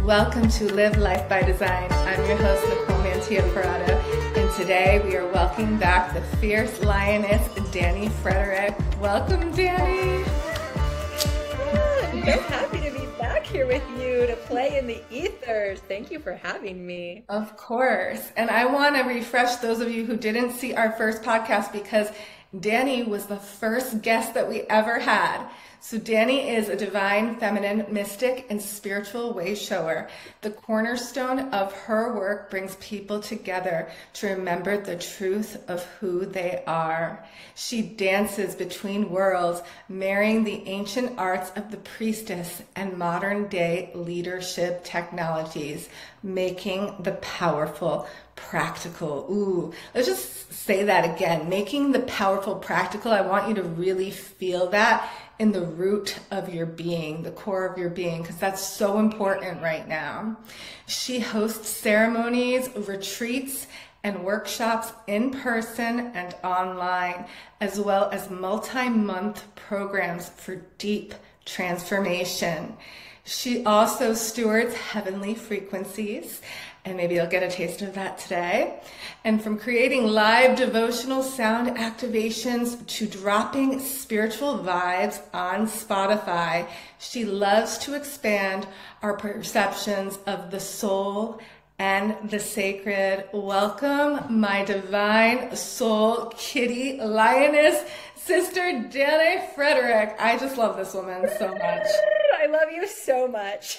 Welcome to Live Life by Design. I'm your host, Nicole Mantilla Parato, and today we are welcoming back the fierce lioness, Dani Frederick. Welcome, Dani. I'm so happy to be back here with you to play in the ethers. Thank you for having me. Of course. And I want to refresh those of you who didn't see our first podcast because Dani was the first guest that we ever had. So Dani is a divine feminine mystic and spiritual way shower. The cornerstone of her work brings people together to remember the truth of who they are. She dances between worlds, marrying the ancient arts of the priestess and modern day leadership technologies, making the powerful practical. Ooh, let's just say that again. Making the powerful practical. I want you to really feel that in the root of your being, the core of your being, because that's so important right now. She hosts ceremonies, retreats, and workshops in person and online, as well as multi-month programs for deep transformation. She also stewards heavenly frequencies, and maybe you'll get a taste of that today. And from creating live devotional sound activations to dropping spiritual vibes on Spotify, she loves to expand our perceptions of the soul and the sacred. Welcome, my divine soul kitty lioness, Sister Dani Frederick. I just love this woman so much. I love you so much.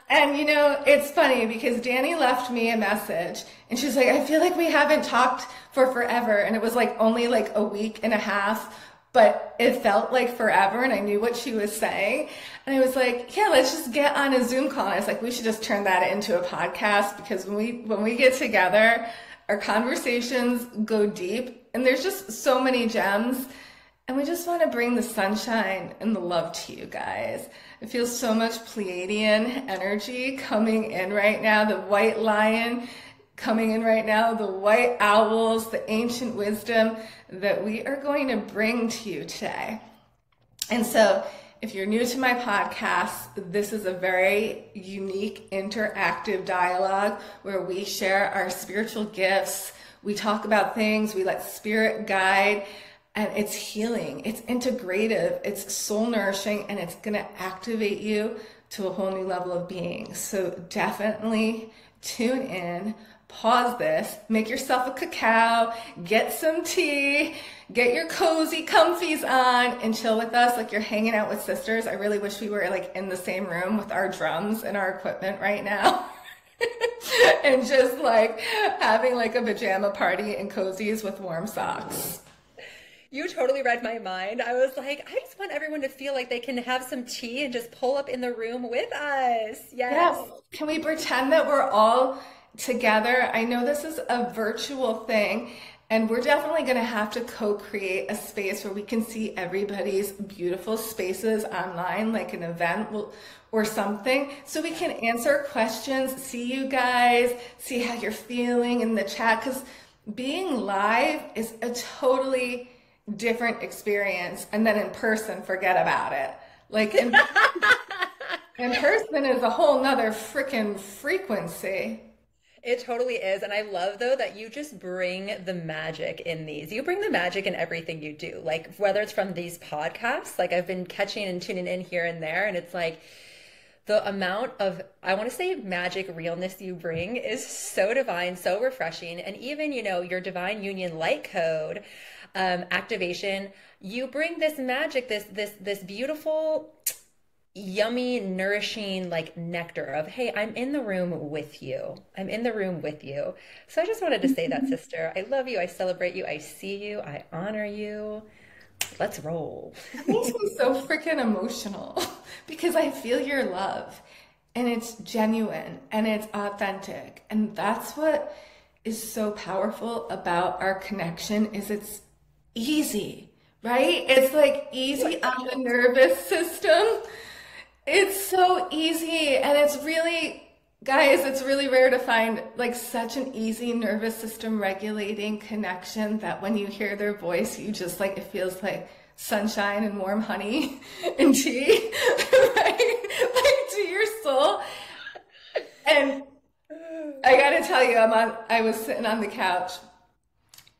And you know, it's funny because Dani left me a message and she's like, I feel like we haven't talked for forever. And it was like only like a week and a half, but it felt like forever. And I knew what she was saying. And I was like, yeah, let's just get on a Zoom call. And I was like, we should just turn that into a podcast because when we get together, our conversations go deep and there's just so many gems. And we just want to bring the sunshine and the love to you guys. It feels so much Pleiadian energy coming in right now. The white lion coming in right now. The white owls, the ancient wisdom that we are going to bring to you today. And so if you're new to my podcast, this is a very unique interactive dialogue where we share our spiritual gifts. We talk about things. We let spirit guide. And it's healing, it's integrative, it's soul nourishing, and it's gonna activate you to a whole new level of being. So definitely tune in, pause this, make yourself a cacao, get some tea, get your cozy comfies on, and chill with us like you're hanging out with sisters. I really wish we were like in the same room with our drums and our equipment right now. And just like having like a pajama party and cozies with warm socks. You totally read my mind. I was like, I just want everyone to feel like they can have some tea and just pull up in the room with us. Yes. Yeah. Can we pretend that we're all together? I know this is a virtual thing, and we're definitely going to have to co-create a space where we can see everybody's beautiful spaces online, like an event or something, so we can answer questions, see you guys, see how you're feeling in the chat, because being live is a totally different experience, and then in person, forget about it. Like in person is a whole nother freaking frequency. It totally is. And I love though that you just bring the magic in these. You bring the magic in everything you do. Like whether it's from these podcasts, like I've been catching and tuning in here and there, and it's like the amount of, I want to say magic realness you bring is so divine, so refreshing. And even, you know, your divine union light code activation, you bring this magic, this beautiful, yummy, nourishing like nectar of, hey, I'm in the room with you. I'm in the room with you. So I just wanted to say that, sister. I love you. I celebrate you. I see you. I honor you. Let's roll. It makes me so freaking emotional because I feel your love and it's genuine and it's authentic. And that's what is so powerful about our connection is it's easy, right? It's like easy on the nervous system. It's so easy. And it's really, guys, it's really rare to find like such an easy nervous system regulating connection that when you hear their voice, you just like, it feels like sunshine and warm honey and tea, right? Like to your soul. And I gotta tell you, I was sitting on the couch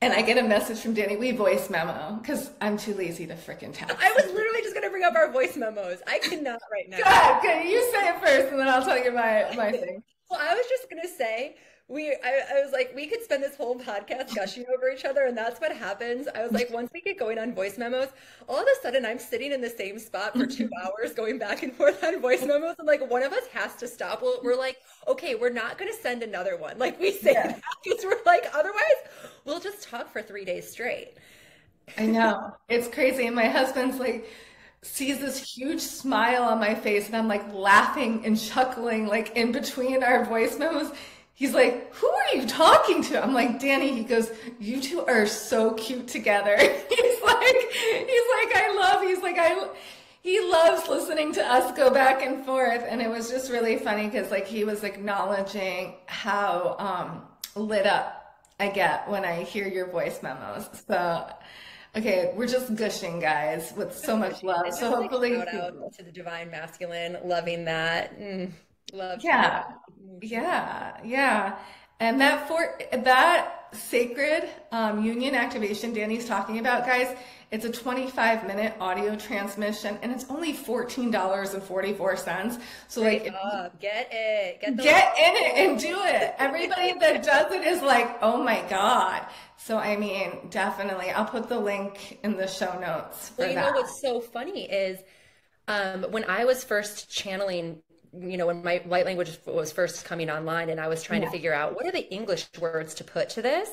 and I get a message from Dani. We voice memo because I'm too lazy to freaking text. I was literally just gonna bring up our voice memos. I cannot right now. Good. You say it first and then I'll tell you my thing. Well, I was just gonna say I was like, we could spend this whole podcast gushing over each other, and that's what happens. I was like, once we get going on voice memos, all of a sudden I'm sitting in the same spot for 2 hours going back and forth on voice memos. I'm like, one of us has to stop. Well, we're like, okay, we're not going to send another one. Like we say that because we're like, otherwise we'll just talk for 3 days straight. I know. It's crazy. And my husband's like, sees this huge smile on my face, and I'm like laughing and chuckling like in between our voice memos. He's like, who are you talking to? I'm like, Dani. He goes, you two are so cute together. He loves listening to us go back and forth. And it was just really funny because like he was acknowledging how lit up I get when I hear your voice memos. So, okay, we're just gushing, guys, with so much love. So hopefully, shout out to the divine masculine, loving that. Love. Yeah. And that sacred union activation Dani's talking about, guys, it's a 25-minute audio transmission, and it's only $14.44. So get in it and do it. Everybody that does it is like, oh my God. So I mean, definitely, I'll put the link in the show notes for that. Know what's so funny is when I was first channeling, when my light language was first coming online and I was trying to figure out what are the English words to put to this,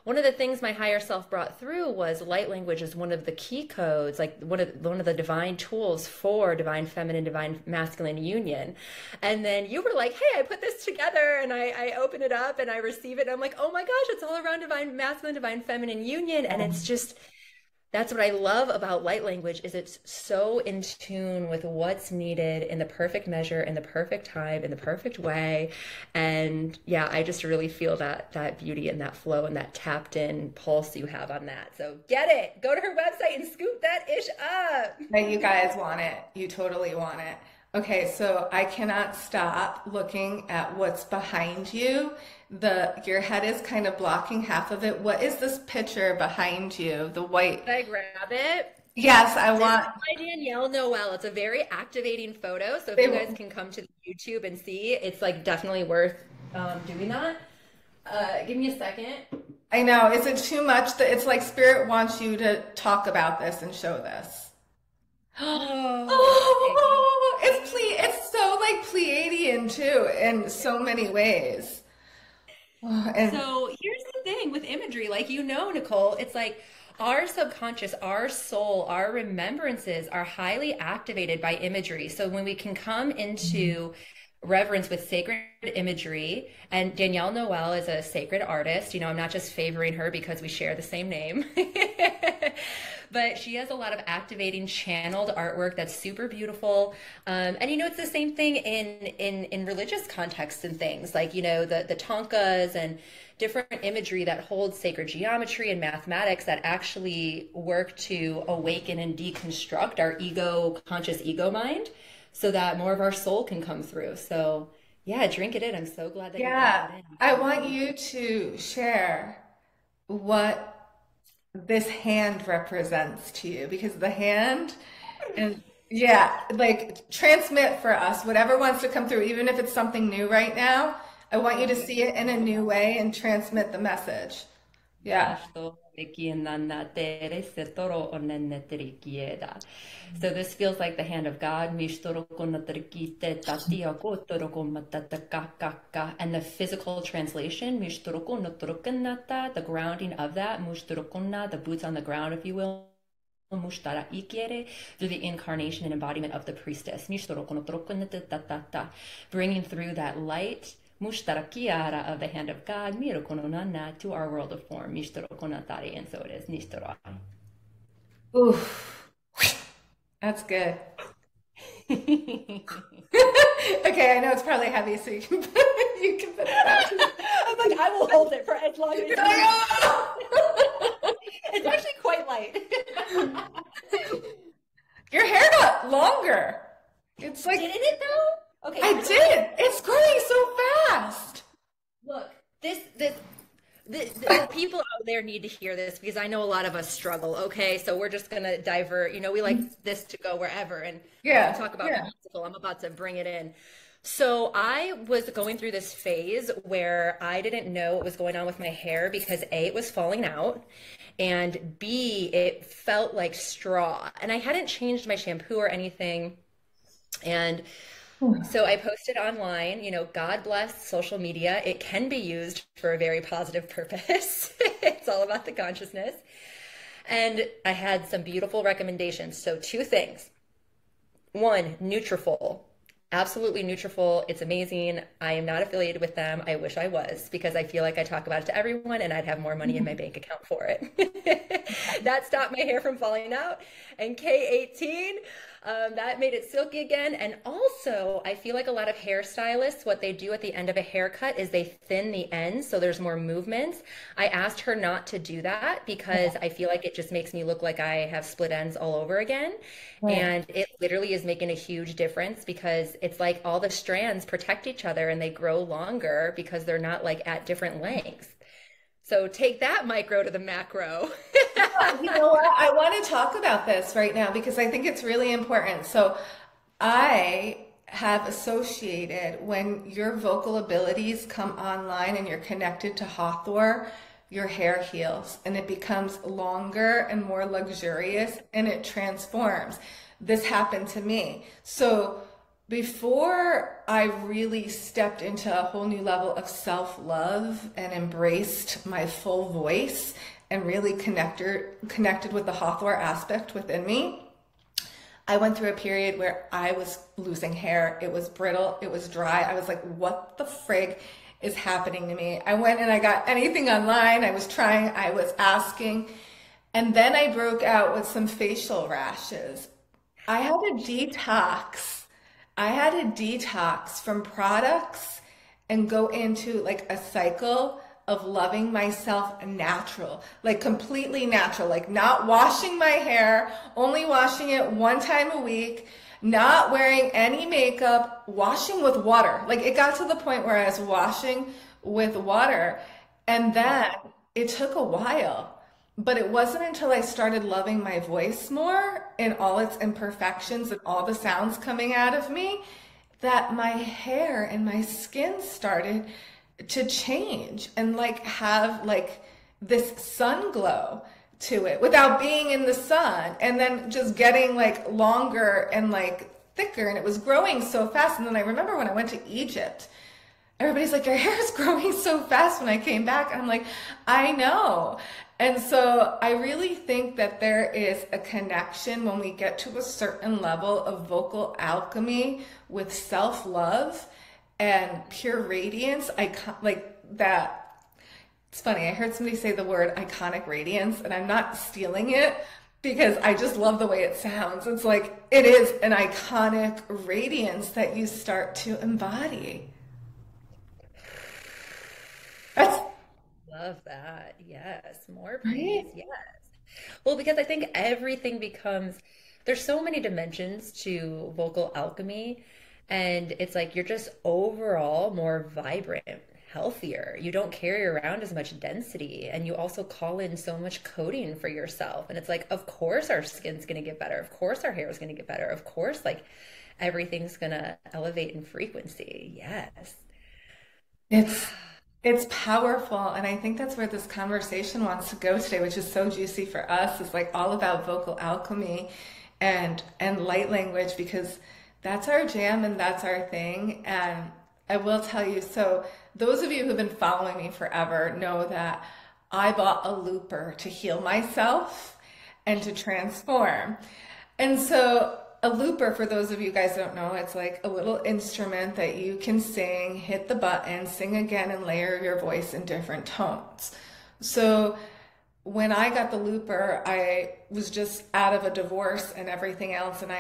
one of the things my higher self brought through was light language is one of the key codes, like one of the divine tools for divine feminine, divine masculine union. And then you were like, hey, I put this together, and I open it up and I receive it. And I'm like, oh my gosh, it's all around divine masculine, divine feminine union. And it's just, that's what I love about light language is it's so in tune with what's needed in the perfect measure, in the perfect time, in the perfect way. And yeah, I just really feel that beauty and that flow and that tapped in pulse you have on that. So get it. Go to her website and scoop that ish up. Hey, you guys want it. You totally want it. Okay, so I cannot stop looking at what's behind you. Your head is kind of blocking half of it. What is this picture behind you? The white. Can I grab it? Yes, I want. By Danielle Noel. It's a very activating photo. So if you guys can come to the YouTube and see, it's like definitely worth doing that. Give me a second. I know. Is it too much? It's like Spirit wants you to talk about this and show this. It's so like Pleiadian too in so many ways. So here's the thing with imagery, like Nicole, it's like our subconscious, our soul, our remembrances are highly activated by imagery. So when we can come into reverence with sacred imagery, and Danielle Noel is a sacred artist, I'm not just favoring her because we share the same name. But she has a lot of activating channeled artwork that's super beautiful. And it's the same thing in religious contexts and things like, the tonkas and different imagery that holds sacred geometry and mathematics that actually work to awaken and deconstruct our conscious ego mind so that more of our soul can come through. So yeah, drink it in. I'm so glad that you brought it in. I want you to share what this hand represents to you, because the hand and like transmit for us whatever wants to come through, even if it's something new right now. I want you to see it in a new way and transmit the message. So this feels like the hand of God, and the physical translation, the grounding of that, the boots on the ground, if you will, through the incarnation and embodiment of the priestess, bringing through that light of the hand of God to our world of form. And so it is. Oof. That's good. Okay, I know it's probably heavy, so you can put it out. I'm like, I will hold it for as long as you It's actually quite light. Your hair got longer. It's like, didn't it though? Okay, I did. It's growing so fast. look, the people out there need to hear this because I know a lot of us struggle. Okay, so we're just gonna divert. You know, we like this to go wherever, and you Yeah. talk about Yeah. musical. I'm about to bring it in. So I was going through this phase where I didn't know what was going on with my hair because A, it was falling out, and B, it felt like straw. And I hadn't changed my shampoo or anything. And so I posted online, God bless social media. It can be used for a very positive purpose. It's all about the consciousness. And I had some beautiful recommendations. So two things. One, Nutrafol. Absolutely Nutrafol. It's amazing. I am not affiliated with them. I wish I was because I feel like I talk about it to everyone and I'd have more money in my bank account for it. That stopped my hair from falling out. And K18, that made it silky again. And also, I feel like a lot of hairstylists, what they do at the end of a haircut is they thin the ends so there's more movement. I asked her not to do that because I feel like it just makes me look like I have split ends all over again. Right. And it literally is making a huge difference because it's like all the strands protect each other and they grow longer because they're not like at different lengths. So take that micro to the macro. You know what? I want to talk about this right now because I think it's really important. So I have associated when your vocal abilities come online and you're connected to Hathor, your hair heals and it becomes longer and more luxurious and it transforms. This happened to me. So before I really stepped into a whole new level of self-love and embraced my full voice and really connected with the Hathor aspect within me, I went through a period where I was losing hair. It was brittle. It was dry. I was like, what the frig is happening to me? I went and I got anything online. I was trying, I was asking. And then I broke out with some facial rashes. I had a detox. I had a detox from products and go into like a cycle of loving myself natural, like completely natural, like not washing my hair, only washing it one time a week, not wearing any makeup, washing with water. Like it got to the point where I was washing with water. And then it took a while, but it wasn't until I started loving my voice more in all its imperfections and all the sounds coming out of me that my hair and my skin started to change and like have like this sun glow to it without being in the sun, and then just getting like longer and like thicker, and it was growing so fast. And then I remember when I went to Egypt, everybody's like, your hair is growing so fast. When I came back, I'm like, I know. And so I really think that there is a connection when we get to a certain level of vocal alchemy with self-love and pure radiance. Like that. It's funny. I heard somebody say the word iconic radiance, and I'm not stealing it because I just love the way it sounds. It's like it is an iconic radiance that you start to embody. That's Love that. Yes. More, right. please. Yes. Well, because I think everything becomes, there's so many dimensions to vocal alchemy, and it's like you're just overall more vibrant, healthier. You don't carry around as much density, and you also call in so much coding for yourself. And it's like, of course, our skin's going to get better. Of course, our hair is going to get better. Of course, like everything's going to elevate in frequency. Yes. It's it's powerful, and I think that's where this conversation wants to go today, which is so juicy for us. Is like all about vocal alchemy and light language, because that's our jam and that's our thing. And I will tell you, so those of you who've been following me forever know that I bought a looper to heal myself and to transform. And so a looper, for those of you guys who don't know, it's like a little instrument that you can sing, hit the button, sing again, and layer your voice in different tones. So when I got the looper, I was just out of a divorce and everything else, and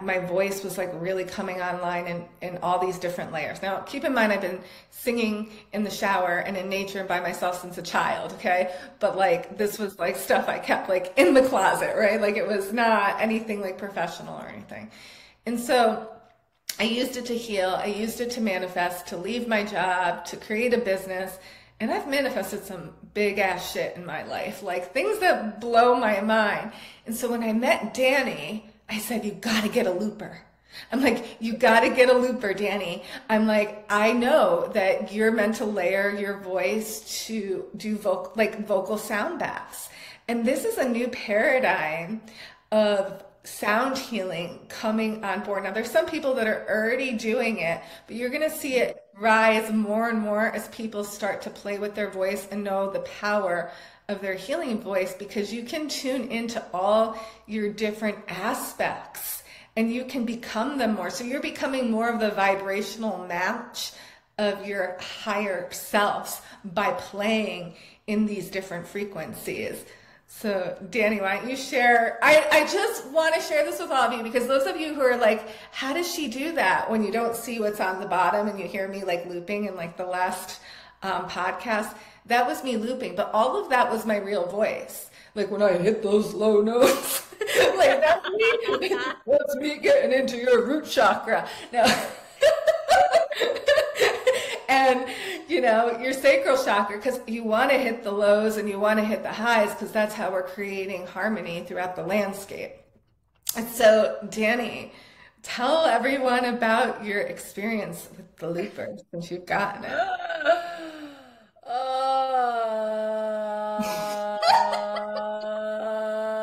my voice was like really coming online in all these different layers. Now, keep in mind, I've been singing in the shower and in nature and by myself since a child, okay? But like this was like stuff I kept like in the closet, right? Like it was not anything like professional or anything. And so I used it to heal. I used it to manifest, to leave my job, to create a business. And I've manifested some big ass shit in my life, like things that blow my mind. And so when I met Dani, I said, you gotta get a looper. I'm like, you gotta get a looper, Dani. I'm like, I know that you're meant to layer your voice to do vocal sound baths. And this is a new paradigm of sound healing coming on board. Now, there's some people that are already doing it, but you're going to see it rise more and more as people start to play with their voice and know the power of their healing voice, because you can tune into all your different aspects and you can become them more. So you're becoming more of the vibrational match of your higher selves by playing in these different frequencies. So Dani, why don't you share? I just want to share this with all of you, because those of you who are like, how does she do that when you don't see what's on the bottom and you hear me like looping in like the last podcast? That was me looping, but all of that was my real voice. Like when I hit those low notes, like that's me. That's me getting into your root chakra. No. And, you know, your sacral chakra, because you want to hit the lows and you want to hit the highs, because that's how we're creating harmony throughout the landscape. And so, Dani, tell everyone about your experience with the looper, since you've gotten it.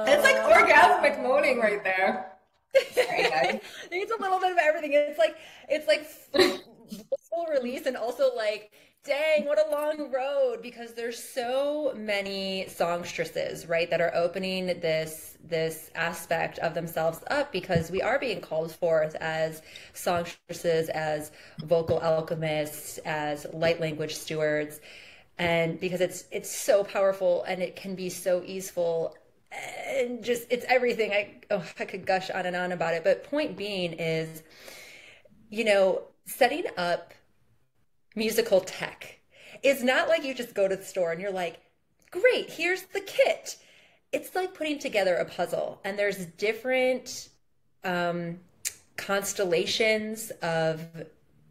It's like orgasmic moaning right there. Sorry, guys. It's a little bit of everything. It's like full release, and also like, dang, what a long road, because there's so many songstresses, right, that are opening this aspect of themselves up, because we are being called forth as songstresses, as vocal alchemists, as light language stewards, and because it's so powerful and it can be so easeful. And just, it's everything. I could gush on and on about it. But point being is, you know, setting up musical tech is not like you just go to the store and you're like, great, here's the kit. It's like putting together a puzzle, and there's different constellations of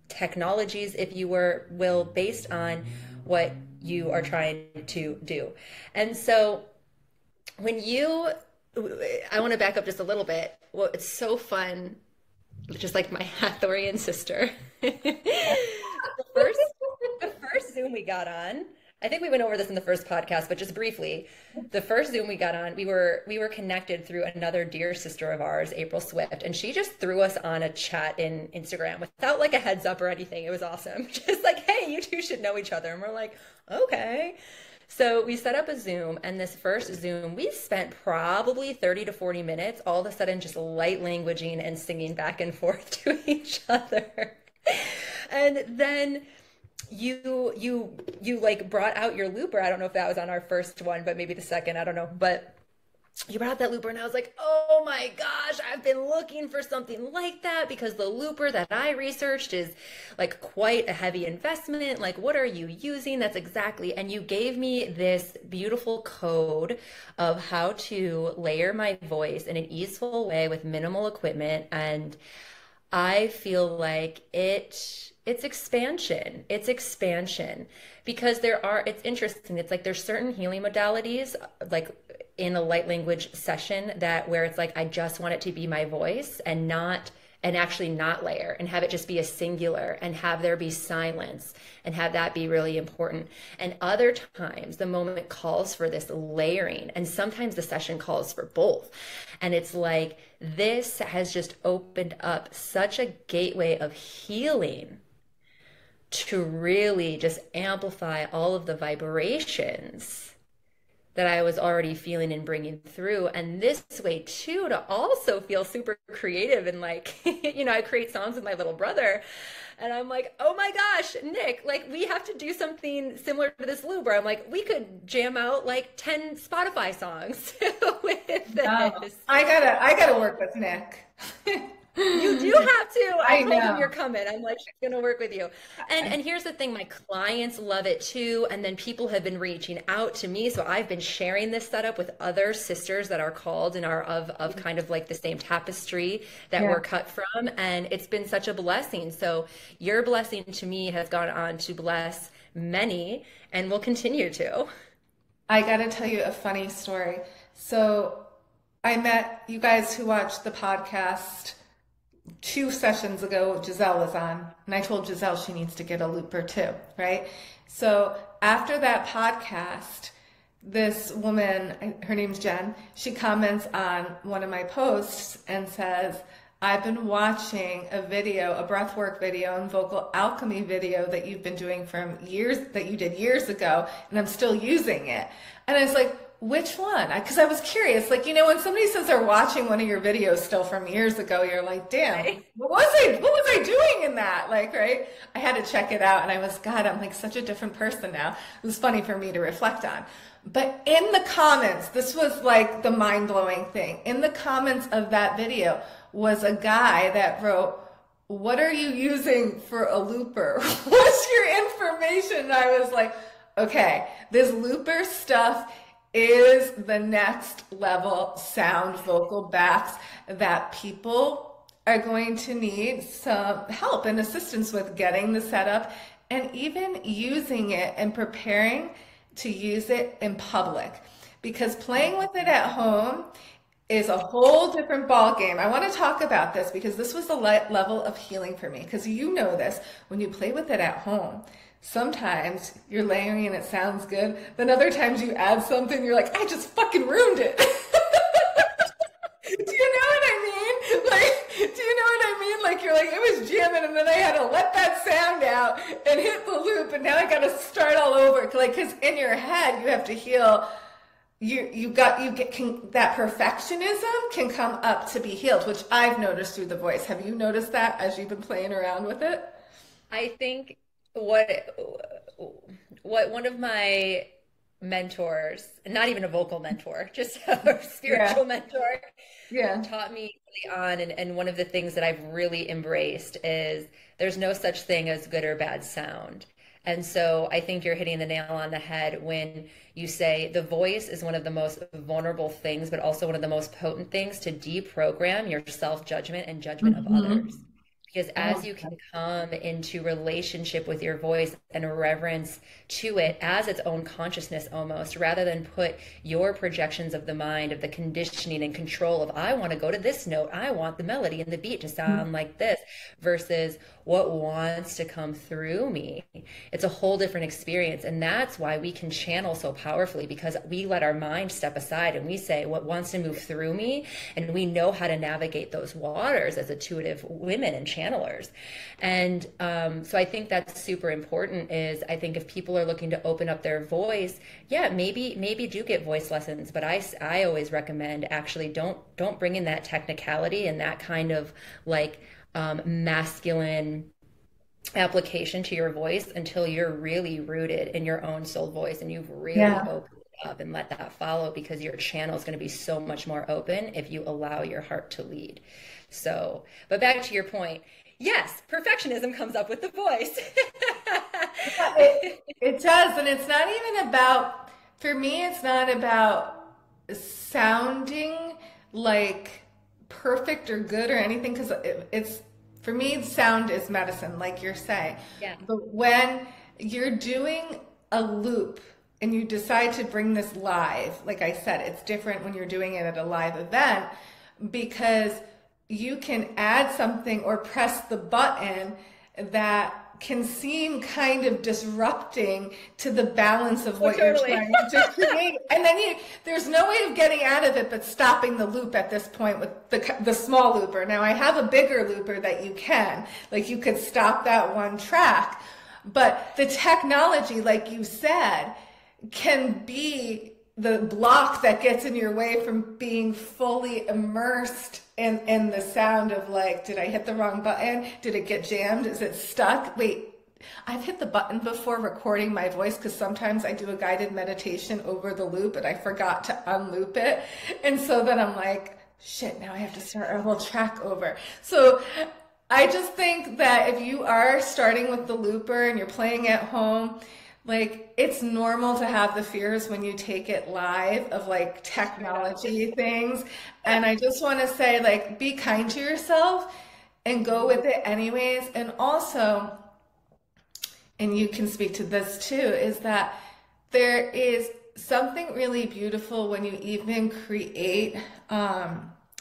technologies, if you will, based on what you are trying to do. And so I want to back up just a little bit. Well, it's so fun, just like my Hathorian sister. The first Zoom we got on, I think we went over this in the first podcast, but just briefly, the first Zoom we got on, we were connected through another dear sister of ours, April Swift, and she just threw us on a chat in Instagram without like a heads up or anything. It was awesome. Just like, hey, you two should know each other. And we're like, okay. So we set up a Zoom, and this first Zoom, we spent probably 30 to 40 minutes, all of a sudden just light languaging and singing back and forth to each other. And then you like brought out your looper. I don't know if that was on our first one, but maybe the second, I don't know. But you brought out that looper, and I was like, oh my gosh, I've been looking for something like that, because the looper that I researched is like quite a heavy investment. Like, what are you using? That's exactly. And you gave me this beautiful code of how to layer my voice in an easeful way with minimal equipment. And I feel like it's expansion. It's expansion, because it's interesting. It's like there's certain healing modalities, like in a light language session, where it's like, I just want it to be my voice and actually not layer, and have it just be a singular, and have there be silence, and have that be really important. And other times the moment calls for this layering, and sometimes the session calls for both. And it's like, this has just opened up such a gateway of healing to really just amplify all of the vibrations that I was already feeling and bringing through. And this way too, to also feel super creative, and like, you know, I create songs with my little brother, and I'm like, oh my gosh, Nick, like, we have to do something similar to this looper. I'm like, we could jam out like 10 Spotify songs with this. No, I gotta work with Nick. You do have to. I I told him know. you're coming. I'm like, she's gonna work with you. And here's the thing, my clients love it too. And then people have been reaching out to me. So I've been sharing this setup with other sisters that are called and are of kind of like the same tapestry that Yeah. we're cut from. And it's been such a blessing. So your blessing to me has gone on to bless many and will continue to. I got to tell you a funny story. So I met you guys who watched the podcast 2 sessions ago. Giselle was on, and I told Giselle she needs to get a looper too, right? So after that podcast, this woman, her name's Jen, she comments on one of my posts and says, I've been watching a video, a breathwork video and vocal alchemy video that you've been doing from years, that you did years ago, and I'm still using it. And I was like, which one? Because I was curious, like, when somebody says they're watching one of your videos still from years ago, you're like, damn, Right? what was I doing in that? Like, right? I had to check it out, and God, I'm like such a different person now. It was funny for me to reflect on. But in the comments, this was like the mind-blowing thing. In the comments of that video was a guy that wrote, what are you using for a looper? What's your information? And I was like, okay, this looper stuff is the next level sound vocal backs that people are going to need some help and assistance with getting the setup and even using it and preparing to use it in public. Because playing with it at home is a whole different ball game. I want to talk about this because this was the level of healing for me. Because you know this, when you play with it at home, sometimes you're layering and it sounds good. Then other times you add something, you're like, I just fucking ruined it. Do you know what I mean? Like, do you know what I mean? Like, you're like, it was jamming and then I had to let that sound out and hit the loop and now I got to start all over. Like, because in your head, you have to heal. That perfectionism can come up to be healed, which I've noticed through the voice. Have you noticed that as you've been playing around with it? I think what one of my mentors, not even a vocal mentor, just a Yeah. spiritual mentor, Yeah. taught me early on, and one of the things that I've really embraced is there's no such thing as good or bad sound. And so I think you're hitting the nail on the head when you say the voice is one of the most vulnerable things, but also one of the most potent things to deprogram your self-judgment and judgment of Mm-hmm. others. Because Oh, as you can come into relationship with your voice and reverence to it as its own consciousness almost, rather than put your projections of the mind, of the conditioning and control of, I want to go to this note, I want the melody and the beat to sound like this, versus what wants to come through me. It's a whole different experience. And that's why we can channel so powerfully, because we let our mind step aside and we say what wants to move through me. And we know how to navigate those waters as intuitive women and channelers. And so I think that's super important. Is I think if people are looking to open up their voice, yeah, maybe do get voice lessons. But I always recommend actually don't bring in that technicality and that kind of like masculine application to your voice until you're really rooted in your own soul voice and you've really yeah. opened it up and let that follow, because your channel is going to be so much more open if you allow your heart to lead. So, but back to your point, yes, perfectionism comes up with the voice. Yeah, it does. And it's not even about, for me, it's not about sounding like perfect or good or anything, because it's, for me, sound is medicine, like you're saying. Yeah. But when you're doing a loop and you decide to bring this live, like I said, it's different when you're doing it at a live event because you can add something or press the button that can seem kind of disrupting to the balance of Oh, what you're totally. trying to create. And then there's no way of getting out of it but stopping the loop at this point with the small looper. Now I have a bigger looper that you can, like you could stop that one track, but the technology, like you said, can be the block that gets in your way from being fully immersed in the sound of like, did I hit the wrong button? Did it get jammed? Is it stuck? Wait, I've hit the button before recording my voice because sometimes I do a guided meditation over the loop and I forgot to unloop it. And so then I'm like, shit, now I have to start our whole track over. So I just think that if you are starting with the looper and you're playing at home, like it's normal to have the fears when you take it live of like technology things. And I just want to say, like, be kind to yourself and go with it anyways. And also, and you can speak to this too, is that there is something really beautiful when you even create a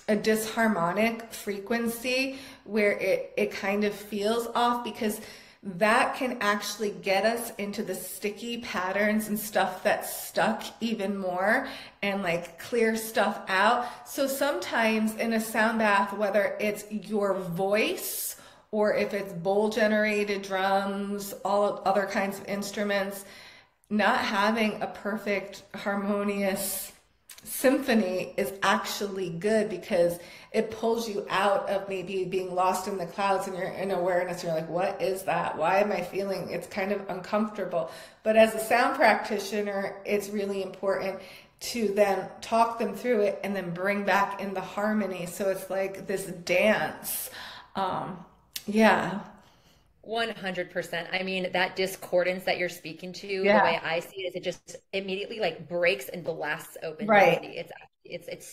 disharmonic frequency where it kind of feels off, because that can actually get us into the sticky patterns and stuff that's stuck even more, and like clear stuff out. So sometimes in a sound bath, whether it's your voice or if it's bowl generated drums, all other kinds of instruments, not having a perfect harmonious symphony is actually good, because it pulls you out of maybe being lost in the clouds and you're in awareness. You're like, what is that? Why am I feeling? It's kind of uncomfortable. But as a sound practitioner, it's really important to then talk them through it and then bring back in the harmony. So it's like this dance. Yeah. 100%. I mean, that discordance that you're speaking to, the Yeah. way I see it is it just immediately like breaks and blasts open Right. melody. It's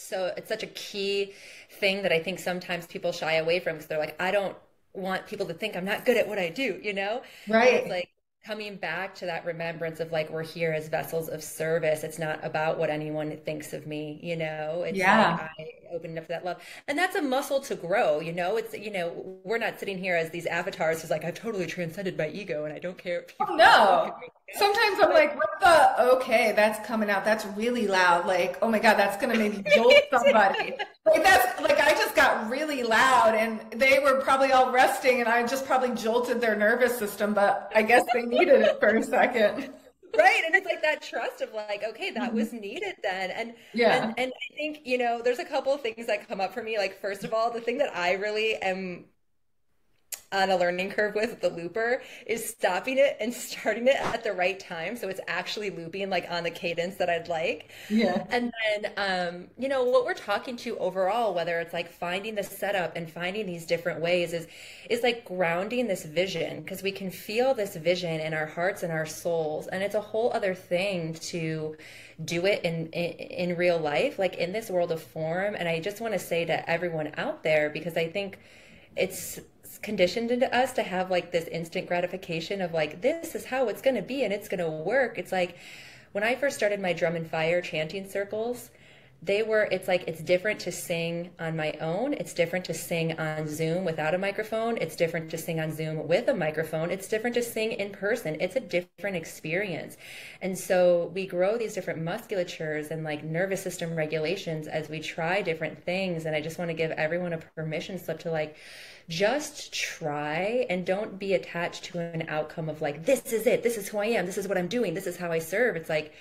such a key thing that I think sometimes people shy away from, because they're like, I don't want people to think I'm not good at what I do, you know? And it's Right. like coming back to that remembrance of like, we're here as vessels of service. It's not about what anyone thinks of me, you know? It's like Yeah. I open up to that love. And that's a muscle to grow, you know? It's, you know, we're not sitting here as these avatars who's like, I've totally transcended my ego and I don't care if Oh people look no. at me. You know? Sometimes I'm But like, what the, okay, that's coming out. That's really loud. Like, oh my God, that's gonna maybe jolt somebody. Like that's like I just got really loud and they were probably all resting and I just probably jolted their nervous system, but I guess they needed it for a second. right. And it's like that trust of like, okay, that Mhm. was needed then. And Yeah. I think, you know, there's a couple of things that come up for me. Like, first of all, the thing that I really am on a learning curve with the looper is stopping it and starting it at the right time, so it's actually looping like on the cadence that I'd like. Yeah. And then you know, what we're talking to overall, whether it's like finding the setup and finding these different ways, is like grounding this vision, because we can feel this vision in our hearts and our souls, and it's a whole other thing to do it in real life, like in this world of form. And I just want to say to everyone out there, because I think it's conditioned into us to have like this instant gratification of like, this is how it's going to be and it's going to work. It's like when I first started my drum and fire chanting circles, it's like, it's different to sing on my own. It's different to sing on Zoom without a microphone. It's different to sing on Zoom with a microphone. It's different to sing in person. It's a different experience. And so we grow these different musculatures and like nervous system regulations as we try different things. And I just want to give everyone a permission slip to like, just try, and don't be attached to an outcome of like, this is it, this is who I am, this is what I'm doing, this is how I serve. It's like,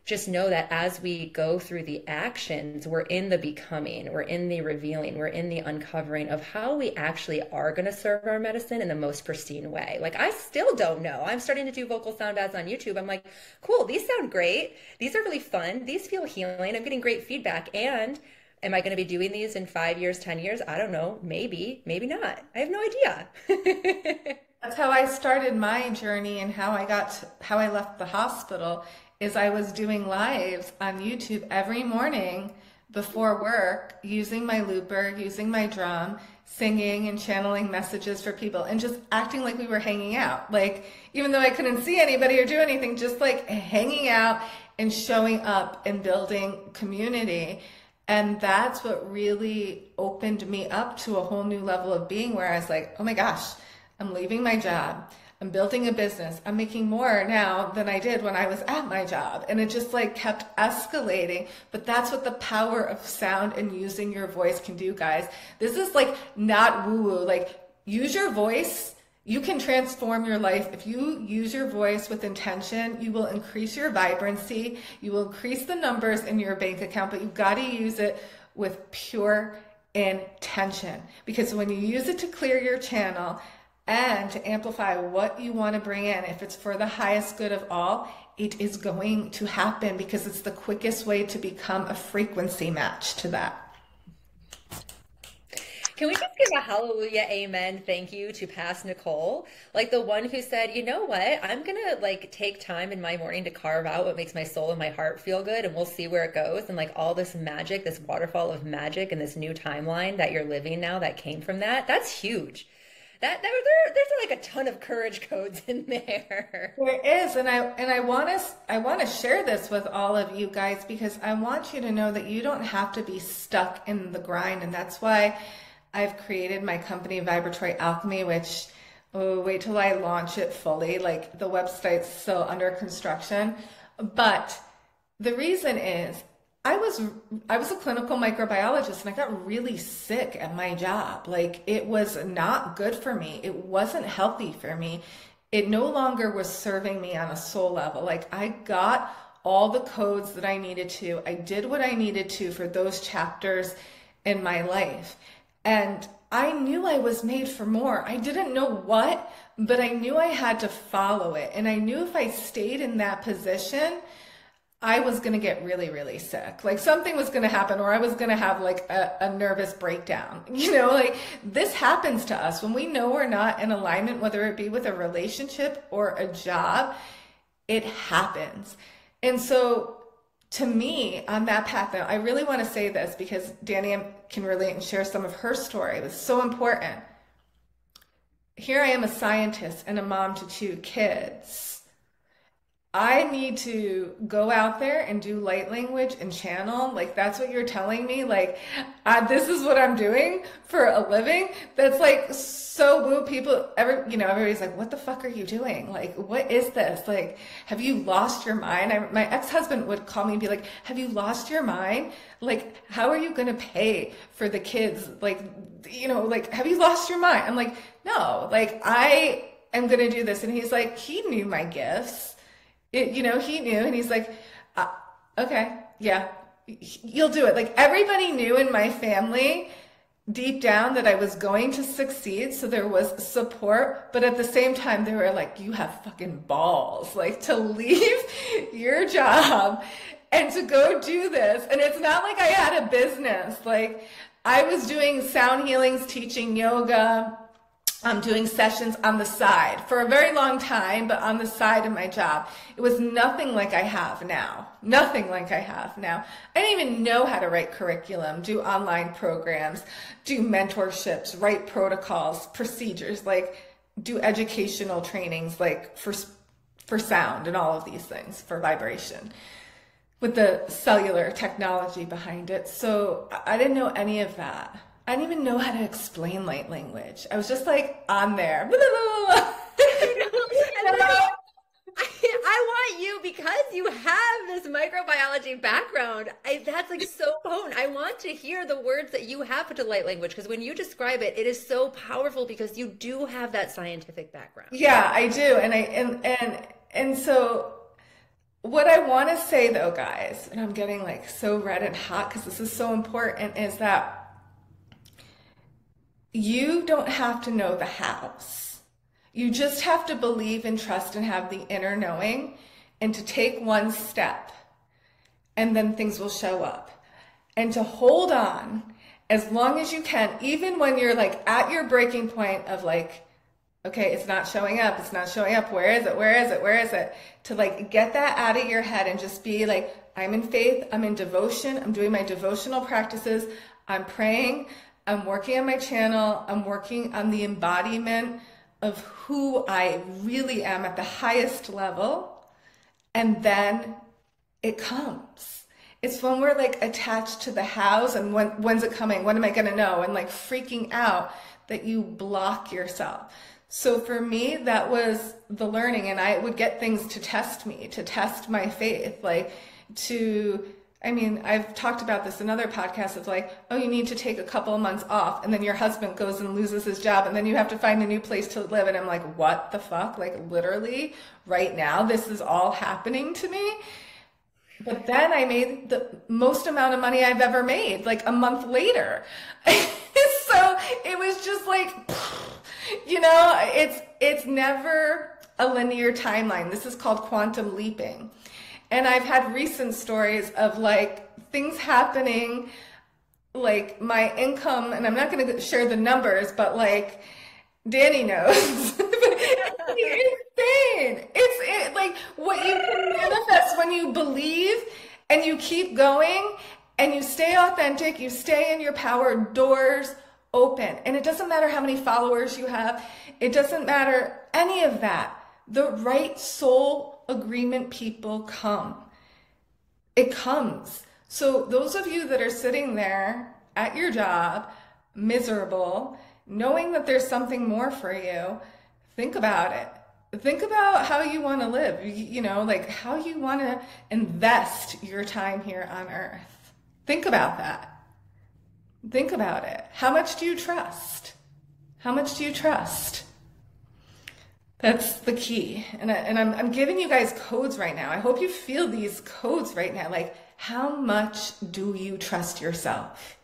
just know that as we go through the actions, we're in the becoming, we're in the revealing, we're in the uncovering of how we actually are going to serve our medicine in the most pristine way. Like, I still don't know. I'm starting to do vocal sound baths on YouTube. I'm like, cool, these sound great. These are really fun. These feel healing. I'm getting great feedback. And am I going to be doing these in 5 years, 10 years? I don't know. Maybe, maybe not. I have no idea. That's how I started my journey, and how I left the hospital is I was doing lives on YouTube every morning before work, using my looper, using my drum, singing and channeling messages for people, and just acting like we were hanging out. Like, even though I couldn't see anybody or do anything, just like hanging out and showing up and building community. And that's what really opened me up to a whole new level of being, where I was like, oh my gosh, I'm leaving my job. I'm building a business. I'm making more now than I did when I was at my job. And it just like kept escalating. But that's what the power of sound and using your voice can do, guys. This is like not woo-woo. Like, use your voice. You can transform your life. If you use your voice with intention, you will increase your vibrancy. You will increase the numbers in your bank account, but you've got to use it with pure intention. Because when you use it to clear your channel and to amplify what you want to bring in, if it's for the highest good of all, it is going to happen, because it's the quickest way to become a frequency match to that. Can we just give a hallelujah, amen, thank you to past Nicole? Like the one who said, you know what? I'm gonna like take time in my morning to carve out what makes my soul and my heart feel good, and we'll see where it goes. And like all this magic, this waterfall of magic and this new timeline that you're living now that came from that, that's huge. There's like a ton of courage codes in there. There is, and I want to share this with all of you guys because I want you to know that you don't have to be stuck in the grind, and that's why I've created my company Vibratory Alchemy, which wait till I launch it fully. Like the website's still under construction, but the reason is I was a clinical microbiologist and I got really sick at my job. Like it was not good for me. It wasn't healthy for me. It no longer was serving me on a soul level. Like I got all the codes that I needed to. I did what I needed to for those chapters in my life. And I knew I was made for more. I didn't know what, but I knew I had to follow it. And I knew if I stayed in that position, I was going to get really, really sick. Like something was going to happen, or I was going to have like a nervous breakdown. You know, like this happens to us when we know we're not in alignment, whether it be with a relationship or a job, it happens. And so to me on that path, now I really want to say this because Dani can relate and share some of her story. It was so important. Here I am, a scientist and a mom to 2 kids. I need to go out there and do light language and channel. Like that's what you're telling me. Like this is what I'm doing for a living. That's like so woo. Everybody's like, what the fuck are you doing? Like, what is this? Like, have you lost your mind? My ex-husband would call me and be like, have you lost your mind? Like, how are you going to pay for the kids? Like, like, have you lost your mind? I'm like, no, like I am going to do this. And he's like, he knew my gifts. He knew, and he's like, okay, yeah, you'll do it. Like everybody knew in my family deep down that I was going to succeed. So there was support, but at the same time, they were like, you have fucking balls, like to leave your job and to go do this. And it's not like I had a business. Like I was doing sound healings, teaching yoga. I'm doing sessions on the side for a very long time, but on the side of my job. It was nothing like I have now. Nothing like I have now. I didn't even know how to write curriculum, do online programs, do mentorships, write protocols, procedures, like do educational trainings, like for sound and all of these things, for vibration, with the cellular technology behind it. So I didn't know any of that. I didn't even know how to explain light language. I was just like on there. I want you, because you have this microbiology background, that's like so potent. I want to hear the words that you have to light language, because when you describe it, it is so powerful because you do have that scientific background. Yeah, I do. And so what I want to say though, guys, and I'm getting like so red and hot because this is so important, is that you don't have to know the hows. You just have to believe and trust and have the inner knowing and to take one step, and then things will show up. And to hold on as long as you can, even when you're like at your breaking point of like, okay, it's not showing up. It's not showing up. Where is it? Where is it? Where is it? To like get that out of your head and just be like, I'm in faith. I'm in devotion. I'm doing my devotional practices. I'm praying. I'm working on my channel. I'm working on the embodiment of who I really am at the highest level. And then it comes. It's when we're like attached to the hows and when's it coming? When am I going to know? And like freaking out that you block yourself. So for me, that was the learning. And I would get things to test me, to test my faith, I've talked about this in other podcasts of like, oh, you need to take a couple of months off, and then your husband goes and loses his job, and then you have to find a new place to live. And I'm like, what the fuck? Like literally right now, this is all happening to me. But then I made the most amount of money I've ever made, like a month later. So it was just like, it's never a linear timeline. This is called quantum leaping. And I've had recent stories of like things happening like my income, and I'm not going to share the numbers, but like Dani knows. It's insane. Like what you can manifest when you believe and you keep going and you stay authentic, you stay in your power, doors open. And it doesn't matter how many followers you have. It doesn't matter any of that. The right soul agreement people come. It comes. So those of you that are sitting there at your job, miserable, knowing that there's something more for you, think about it. Think about how you want to live, you know, like how you want to invest your time here on earth. Think about that. Think about it. How much do you trust? How much do you trust? That's the key. And I'm giving you guys codes right now. I hope you feel these codes right now. Like, how much do you trust yourself?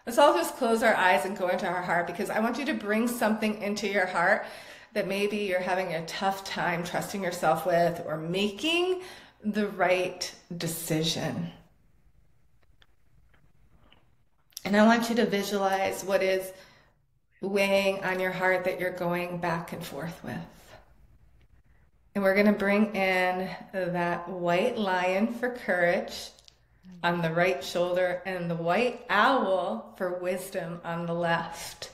Let's all just close our eyes and go into our heart, because I want you to bring something into your heart that maybe you're having a tough time trusting yourself with, or making the right decision. And I want you to visualize what is weighing on your heart that you're going back and forth with. And we're going to bring in that white lion for courage on the right shoulder and the white owl for wisdom on the left.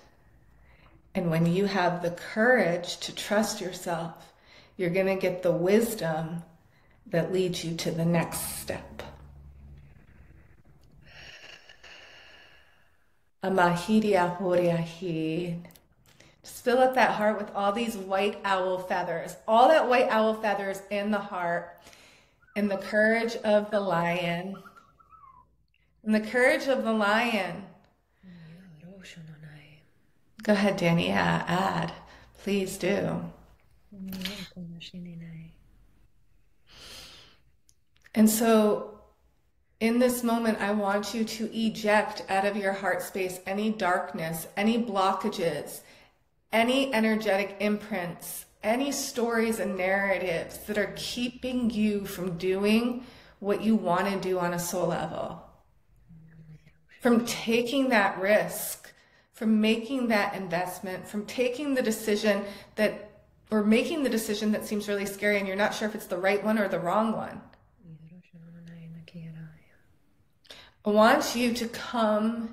And when you have the courage to trust yourself, you're going to get the wisdom that leads you to the next step. Amahiria horiahid. Just fill up that heart with all these white owl feathers, all that white owl feathers in the heart, and the courage of the lion. And the courage of the lion. Go ahead, Dani, add. Please do. And so in this moment, I want you to eject out of your heart space any darkness, any blockages, any energetic imprints, any stories and narratives that are keeping you from doing what you want to do on a soul level, from taking that risk, from making that investment, from taking the decision or making the decision that seems really scary and you're not sure if it's the right one or the wrong one. I want you to come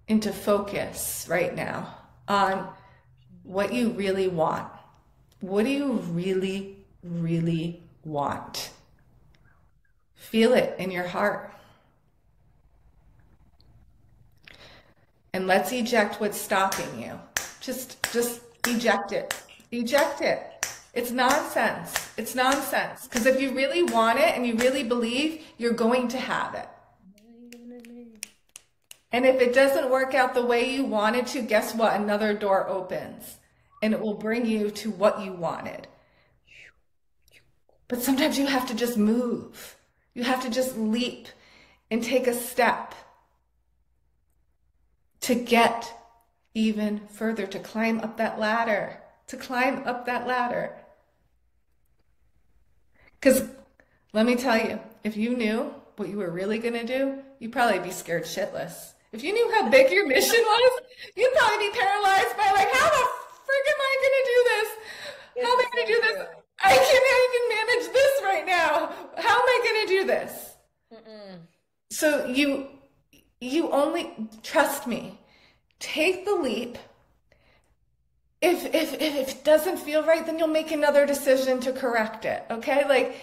into focus right now on what you really want. What do you really, really want? Feel it in your heart. And let's eject what's stopping you. Just eject it. Eject it. It's nonsense. It's nonsense. Because if you really want it and you really believe, you're going to have it. And if it doesn't work out the way you wanted to, guess what? Another door opens and it will bring you to what you wanted. But sometimes you have to just move. You have to just leap and take a step to get even further, to climb up that ladder, Because let me tell you, if you knew what you were really going to do, you'd probably be scared shitless. If you knew how big your mission was, you'd probably be paralyzed by like, how the frick am I going to do this? How am I going to do this? I can't even manage this right now. How am I going to do this? So you only, trust me, take the leap. If it doesn't feel right, then you'll make another decision to correct it, okay? Like,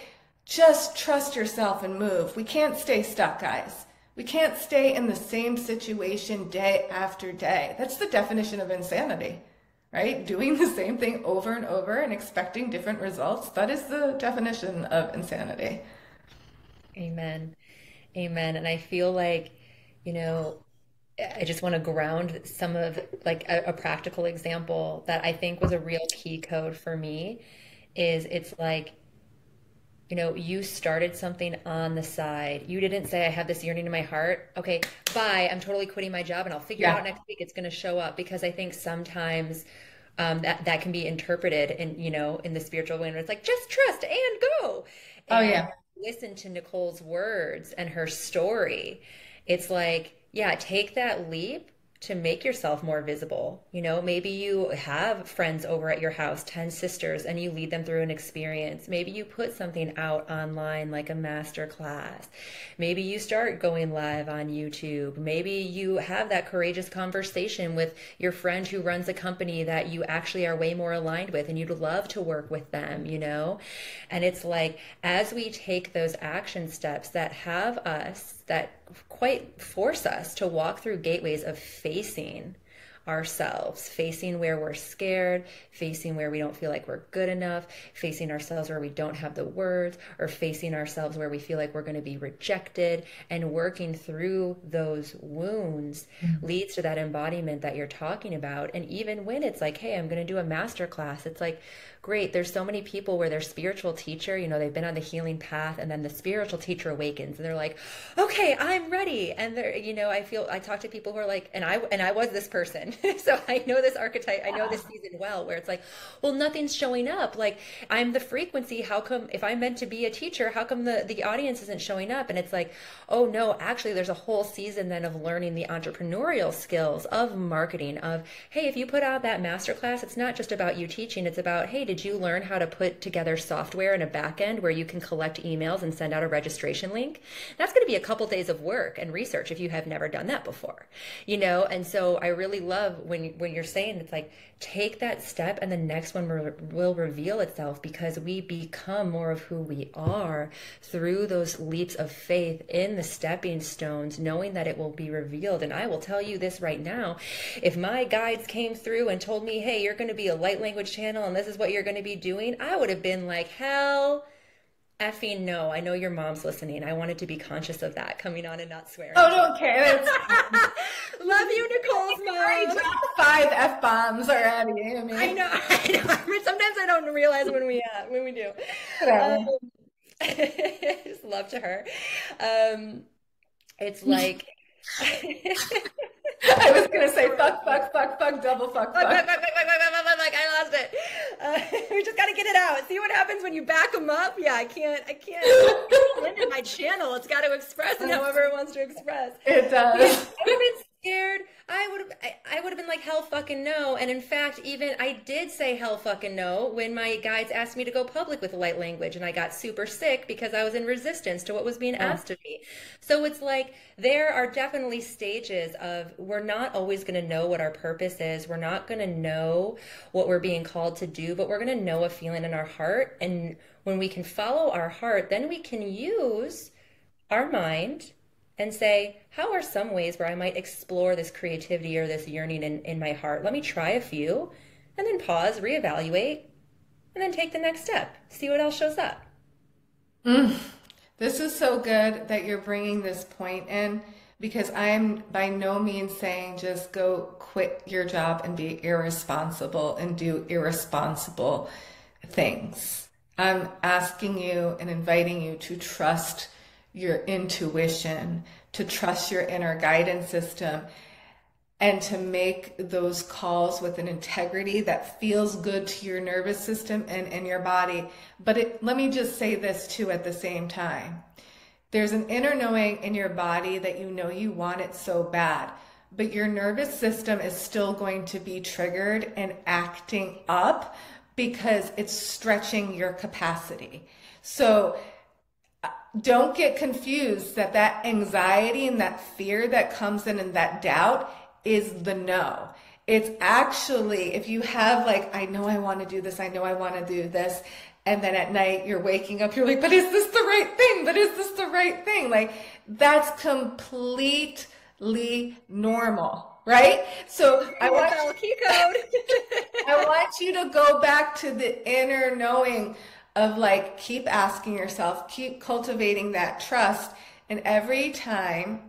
just trust yourself and move. We can't stay stuck, guys. We can't stay in the same situation day after day. That's the definition of insanity, right? Doing the same thing over and over and expecting different results. That is the definition of insanity. Amen. Amen. And I feel like, I just want to ground some of like a practical example that I think was a real key code for me is it's like, you started something on the side. You didn't say, I have this yearning in my heart. Okay, bye. I'm totally quitting my job and I'll figure it out next week. It's going to show up, because I think sometimes that can be interpreted in the spiritual way. And it's like, just trust and go. And listen to Nicole's words and her story. It's like, yeah, take that leap to make yourself more visible. You know, maybe you have friends over at your house, 10 sisters, and you lead them through an experience. Maybe you put something out online like a master class. Maybe you start going live on YouTube. Maybe you have that courageous conversation with your friend who runs a company that you actually are way more aligned with and you'd love to work with them, you know? And it's like, as we take those action steps that have us, that quite force us to walk through gateways of facing ourselves, facing where we're scared, facing where we don't feel like we're good enough, facing ourselves where we don't have the words, or facing ourselves where we feel like we're going to be rejected, and working through those wounds leads to that embodiment that you're talking about. And even when it's like, hey, I'm going to do a master class, it's like, great, there's so many people where their spiritual teacher, you know, they've been on the healing path, and then the spiritual teacher awakens and they're like, okay, I'm ready. And they're, you know, I talk to people who are like, and I was this person. So I know this archetype, I know this season well, where it's like, well, nothing's showing up. Like, I'm the frequency. How come, if I'm meant to be a teacher, how come the audience isn't showing up? And it's like, oh no, actually there's a whole season then of learning the entrepreneurial skills of marketing, of, hey, if you put out that masterclass, it's not just about you teaching, it's about, hey, did you learn how to put together software in a back end where you can collect emails and send out a registration link? That's going to be a couple days of work and research if you have never done that before, you know? And so I really love when you're saying, it's like, take that step and the next one will reveal itself, because we become more of who we are through those leaps of faith in the stepping stones, knowing that it will be revealed. And I will tell you this right now, if my guides came through and told me, hey, you're going to be a light language channel and this is what you're going to be doing, I would have been like, hell effing no. I know your mom's listening. I wanted to be conscious of that, coming on and not swearing. Oh, don't care. Love you, Nicole's mom. I already dropped 5 F-bombs already. I know. Sometimes I don't realize when we do. Just love to her. It's like I was gonna say fuck, double fuck. I lost it. We just gotta get it out. See what happens when you back them up? Yeah, I can't limit my channel. It's got to express it however it wants to express. It does. Yeah, I would have been scared. I would have been like, hell fucking no. And in fact, even I did say hell fucking no when my guides asked me to go public with light language, and I got super sick because I was in resistance to what was being asked of me. So it's like, there are definitely stages of, we're not always going to know what our purpose is. We're not going to know what we're being called to do, but we're going to know a feeling in our heart. And when we can follow our heart, then we can use our mind and say, how are some ways where I might explore this creativity or this yearning in my heart? Let me try a few, and then pause, reevaluate, and then take the next step. See what else shows up. This is so good that you're bringing this point in, because I'm by no means saying just go quit your job and be irresponsible and do irresponsible things. I'm asking you and inviting you to trust your intuition, to trust your inner guidance system, and to make those calls with an integrity that feels good to your nervous system and your body. But let me just say this too at the same time. There's an inner knowing in your body that you know you want it so bad, but your nervous system is still going to be triggered and acting up because it's stretching your capacity. So don't get confused that anxiety and that fear that comes in and that doubt is the no. It's actually, if you have like, I know I want to do this, I know I want to do this, and then at night you're waking up, you're like, but is this the right thing? But is this the right thing? Like, that's completely normal, right? So I want you to go back to the inner knowing of like, keep asking yourself, keep cultivating that trust. And every time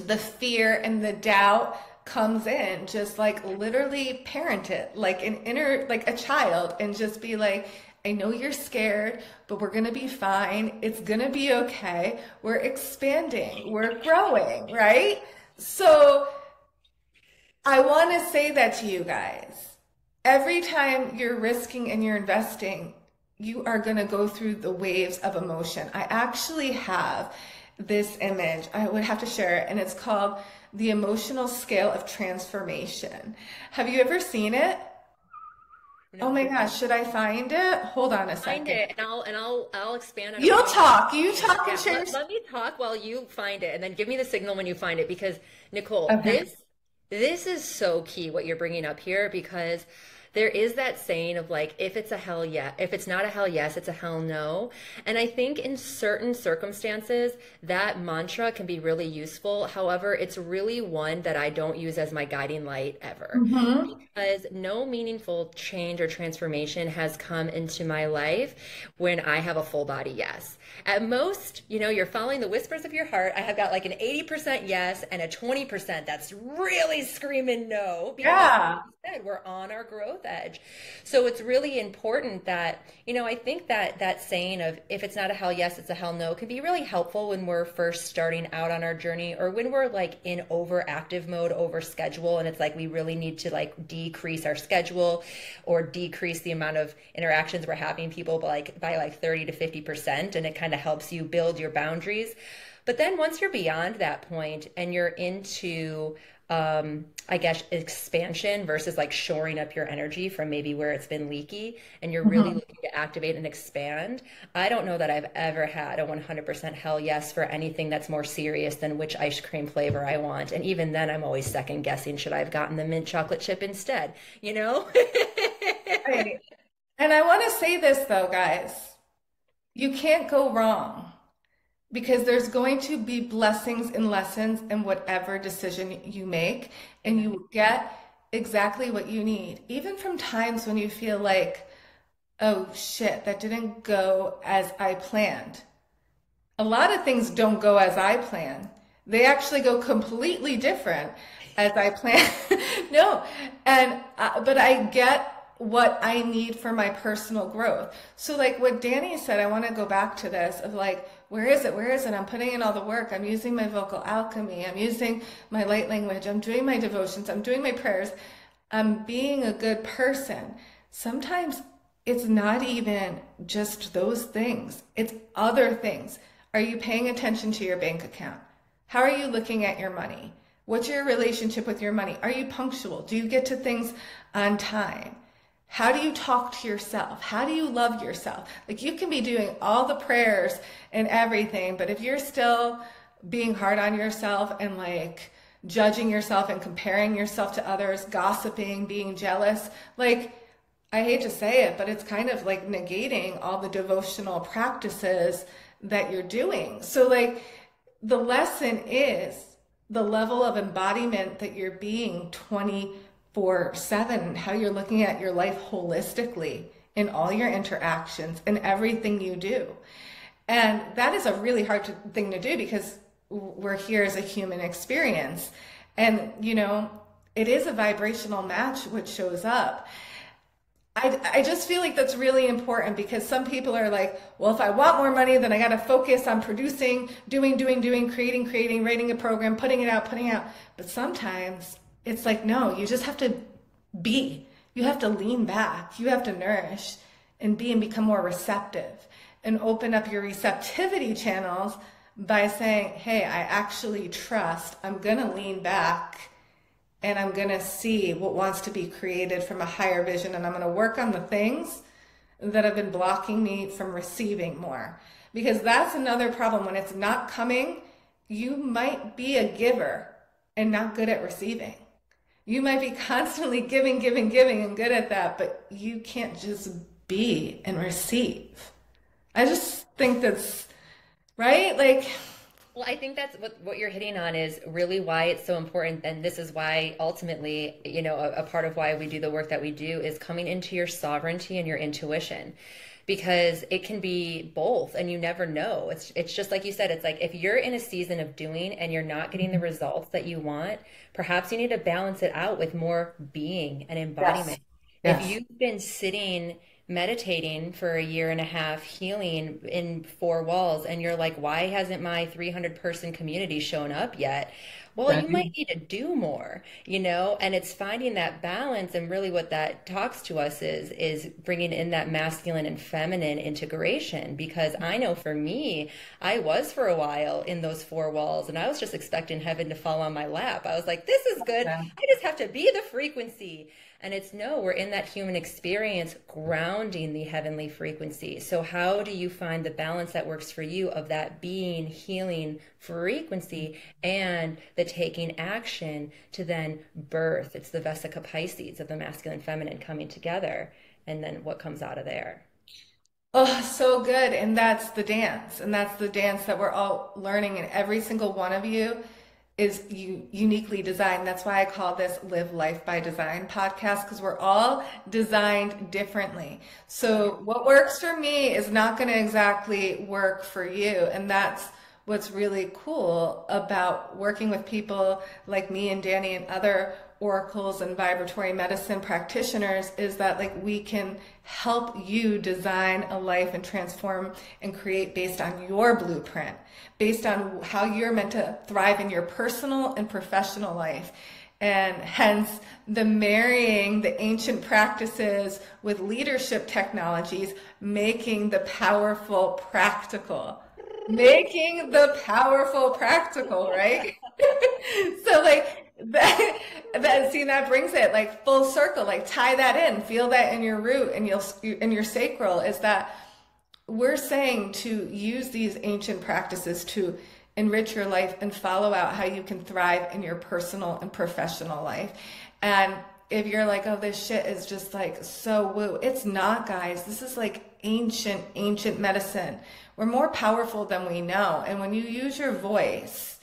the fear and the doubt comes in, just like literally parent it like like a child, and just be like, I know you're scared, but we're going to be fine. It's going to be okay. We're expanding. We're growing, right? So I want to say that to you guys. Every time you're risking and you're investing, you are going to go through the waves of emotion. I actually have this image. I would have to share it, and it's called The Emotional Scale of Transformation. Have you ever seen it? Oh my No. gosh, should I find it? Hold on a Find second. it, and I'll expand on it You'll while you talk. You talk and yeah, share. let me talk while you find it, and then give me the signal when you find it. Because Nicole, Okay. this is so key what you're bringing up here, because there is that saying of like, if it's a hell yeah, if it's not a hell yes, it's a hell no. And I think in certain circumstances, that mantra can be really useful. However, it's really one that I don't use as my guiding light ever, Mm-hmm. because no meaningful change or transformation has come into my life when I have a full body yes. At most, you're following the whispers of your heart. I have got like an 80% yes and a 20% that's really screaming no, because like Yeah. you said, we're on our growth edge. So it's really important that, I think that that saying of if it's not a hell yes, it's a hell no can be really helpful when we're first starting out on our journey, or when we're like in overactive mode, over schedule, and it's like we really need to like decrease our schedule or decrease the amount of interactions we're having people by like 30 to 50%, and it kind of helps you build your boundaries. But then once you're beyond that point and you're into I guess expansion versus like shoring up your energy from maybe where it's been leaky, and you're really Mm-hmm. looking to activate and expand. I don't know that I've ever had a 100% hell yes for anything that's more serious than which ice cream flavor I want. And even then, I'm always second guessing, should I have gotten the mint chocolate chip instead? You know? Right. And I want to say this though, guys. You can't go wrong because there's going to be blessings and lessons in whatever decision you make, and you will get exactly what you need. Even from times when you feel like, oh shit, that didn't go as I planned. A lot of things don't go as I plan. They actually go completely different as I plan. No, and but I get what I need for my personal growth. So like what Dani said, I want to go back to this of like, where is it? Where is it? I'm putting in all the work. I'm using my vocal alchemy. I'm using my light language. I'm doing my devotions. I'm doing my prayers. I'm being a good person. Sometimes it's not even just those things. It's other things. Are you paying attention to your bank account? How are you looking at your money? What's your relationship with your money? Are you punctual? Do you get to things on time? How do you talk to yourself? How do you love yourself? Like you can be doing all the prayers and everything, but if you're still being hard on yourself and like judging yourself and comparing yourself to others, gossiping, being jealous, like I hate to say it, but it's kind of like negating all the devotional practices that you're doing. So, like, the lesson is the level of embodiment that you're being 24/7, how you're looking at your life holistically in all your interactions and everything you do. And that is a really hard thing to do because we're here as a human experience. And, it is a vibrational match which shows up. I just feel like that's really important because some people are like, well, if I want more money, then I got to focus on producing, doing, creating, writing a program, putting it out, putting out. But sometimes it's like, no, you just have to be. You have to lean back. You have to nourish and be and become more receptive and open up your receptivity channels by saying, hey, I actually trust. I'm going to lean back and I'm going to see what wants to be created from a higher vision. And I'm going to work on the things that have been blocking me from receiving more. Because that's another problem. When it's not coming, you might be a giver and not good at receiving. You might be constantly giving, and good at that, but you can't just be and receive. I just think that's right. Like, Well, I think that's what you're hitting on is really why it's so important. And this is why ultimately, a part of why we do the work that we do is coming into your sovereignty and your intuition, because it can be both and you never know. It's just like you said, it's like if you're in a season of doing and you're not getting the results that you want, perhaps you need to balance it out with more being and yes, embodiment. If yes. you've been sitting meditating for a year and a half, healing in four walls, and you're like, why hasn't my 300-person community shown up yet? Well, you might need to do more, and it's finding that balance. And really what that talks to us is bringing in that masculine and feminine integration, because I know for me, I was for a while in those four walls and I was just expecting heaven to fall on my lap. I was like, this is good. I just have to be the frequency. And it's no, we're in that human experience grounding the heavenly frequency. So how do you find the balance that works for you of that being, healing frequency and the taking action to then birth? It's the Vesica Pisces of the masculine feminine coming together. And then what comes out of there? Oh, so good. And that's the dance. And that's the dance that we're all learning. And every single one of you is uniquely designed. That's why I call this Live Life by Design podcast, because we're all designed differently. So what works for me is not going to exactly work for you. And that's what's really cool about working with people like me and Dani and other oracles and vibratory medicine practitioners, is that like we can help you design a life and transform and create based on your blueprint, based on how you're meant to thrive in your personal and professional life. And hence the marrying the ancient practices with leadership technologies, making the powerful practical. Making the powerful practical, right? So like that brings it like full circle, like tie that in, feel that in your root and in your sacral, is that we're saying to use these ancient practices to enrich your life and follow out how you can thrive in your personal and professional life. And if you're like, oh, this shit is just like so woo, it's not, guys. This is like ancient medicine. We're more powerful than we know. And when you use your voice,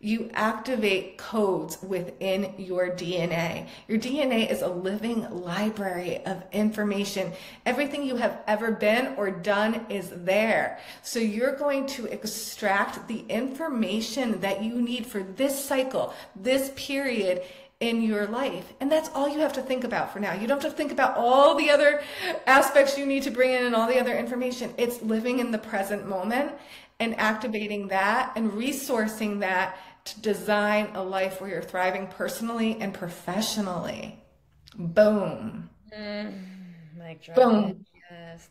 you activate codes within your DNA. Your DNA is a living library of information. Everything you have ever been or done is there. So you're going to extract the information that you need for this cycle, this period in your life. And that's all you have to think about for now. You don't have to think about all the other aspects you need to bring in and all the other information. It's living in the present moment and activating that and resourcing that to design a life where you're thriving personally and professionally. Boom. Mic drop. Boom. Yes.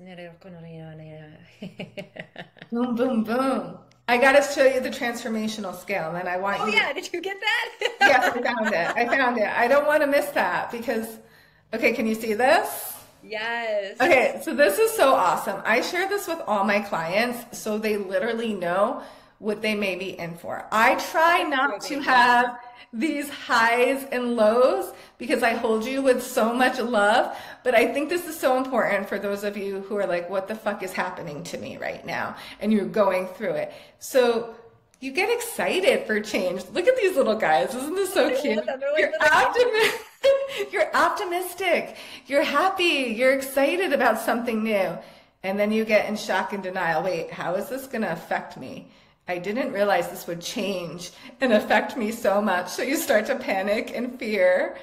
Boom, boom, boom. I got to show you the transformational scale, and then I want you. Oh yeah, did you get that? Yes, I found it. I don't want to miss that because, okay, can you see this? Yes. Okay, so this is so awesome. I share this with all my clients so they literally know what they may be in for. I try not to have these highs and lows because I hold you with so much love, but I think this is so important for those of you who are like, what the fuck is happening to me right now? And you're going through it. So you get excited for change. Look at these little guys. Isn't this so cute? You're optimistic. You're happy. You're excited about something new. And then you get in shock and denial. Wait, how is this going to affect me? I didn't realize this would change and affect me so much. So you start to panic and fear.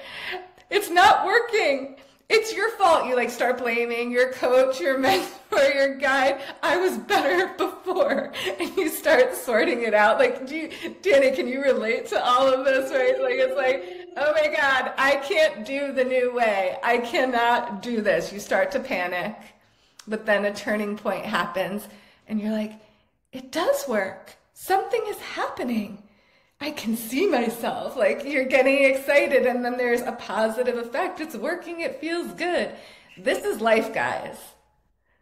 It's not working. It's your fault. You like start blaming your coach, your mentor, your guide. I was better before. And you start sorting it out. Like, Dani, can you relate to all of this, right? Like, it's like, oh my God, I can't do the new way. I cannot do this. You start to panic. But then a turning point happens and you're like, it does work. Something is happening. I can see myself. Like you're getting excited and then there's a positive effect. It's working. It feels good. This is life, guys.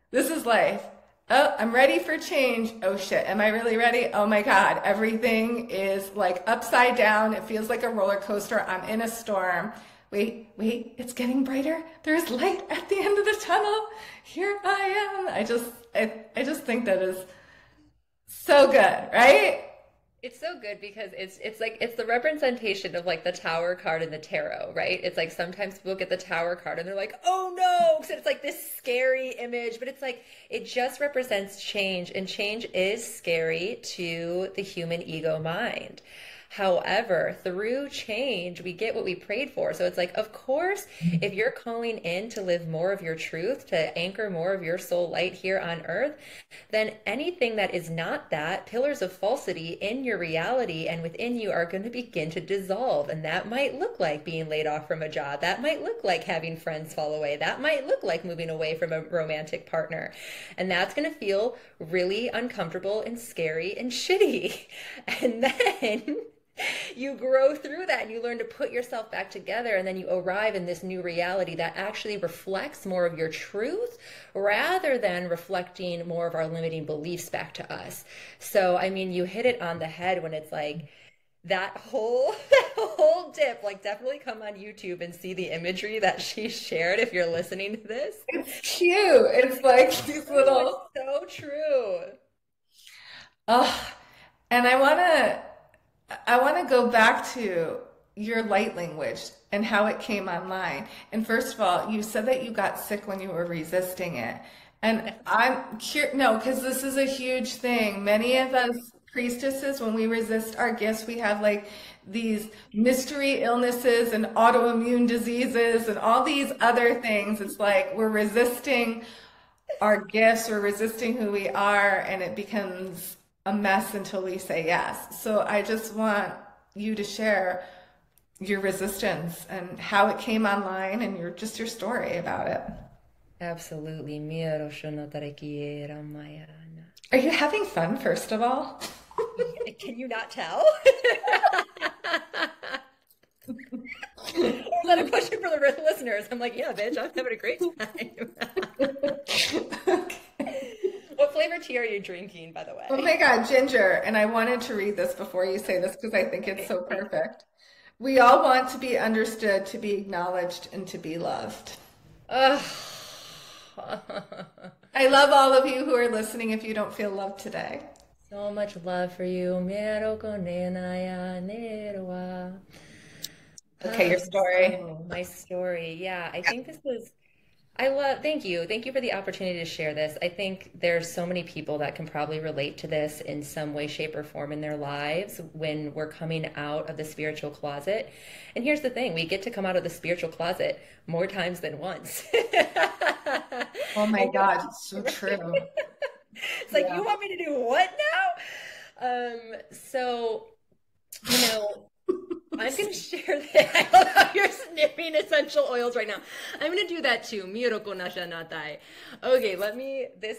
This is life. Oh, I'm ready for change. Oh shit. Am I really ready? Oh my God. Everything is like upside down. It feels like a roller coaster. I'm in a storm. Wait, it's getting brighter. There's light at the end of the tunnel. Here I am. I just think that is so good, right? It's so good because it's like it's the representation of like the Tower card in the tarot, right? It's like sometimes people get the Tower card and they're like, oh no, so it's like this scary image, but it's like it just represents change, and change is scary to the human ego mind. However, through change, we get what we prayed for. So it's like, of course, if you're calling in to live more of your truth, to anchor more of your soul light here on earth, then anything that is not that, pillars of falsity in your reality and within you are going to begin to dissolve. And that might look like being laid off from a job. That might look like having friends fall away. That might look like moving away from a romantic partner. And that's going to feel really uncomfortable and scary and shitty. And then you grow through that and you learn to put yourself back together, and then you arrive in this new reality that actually reflects more of your truth rather than reflecting more of our limiting beliefs back to us. So, I mean, you hit it on the head when it's like that whole dip. Like, definitely come on YouTube and see the imagery that she shared if you're listening to this. It's cute. It's like these little. It's so true. Oh, and I want to go back to your light language and how it came online. And first of all, you said that you got sick when you were resisting it. And I'm curious, no, because this is a huge thing. Many of us priestesses, when we resist our gifts, we have like these mystery illnesses and autoimmune diseases and all these other things. It's like we're resisting our gifts, we're resisting who we are, and it becomes a mess until we say yes. So I just want you to share your resistance and how it came online and your story about it. Absolutely. Are you having fun, first of all? Can you not tell? Is that a question for the listeners? I'm like, yeah, bitch, I'm having a great time. Okay. What flavor tea are you drinking, by the way? Oh my God, ginger. And I wanted to read this before you say this because I think it's so perfect. We all want to be understood, to be acknowledged, and to be loved. I love all of you who are listening if you don't feel loved today. So much love for you. Okay, your story. So, my story. Yeah, I think thank you. Thank you for the opportunity to share this. I think there's so many people that can probably relate to this in some way, shape, or form in their lives when we're coming out of the spiritual closet. And here's the thing, we get to come out of the spiritual closet more times than once. Oh my God, it's so true. It's like, you want me to do what now? So, I'm going to share that. I love how you're sniffing essential oils right now. I'm going to do that too. Miyoko nasha natai. Okay,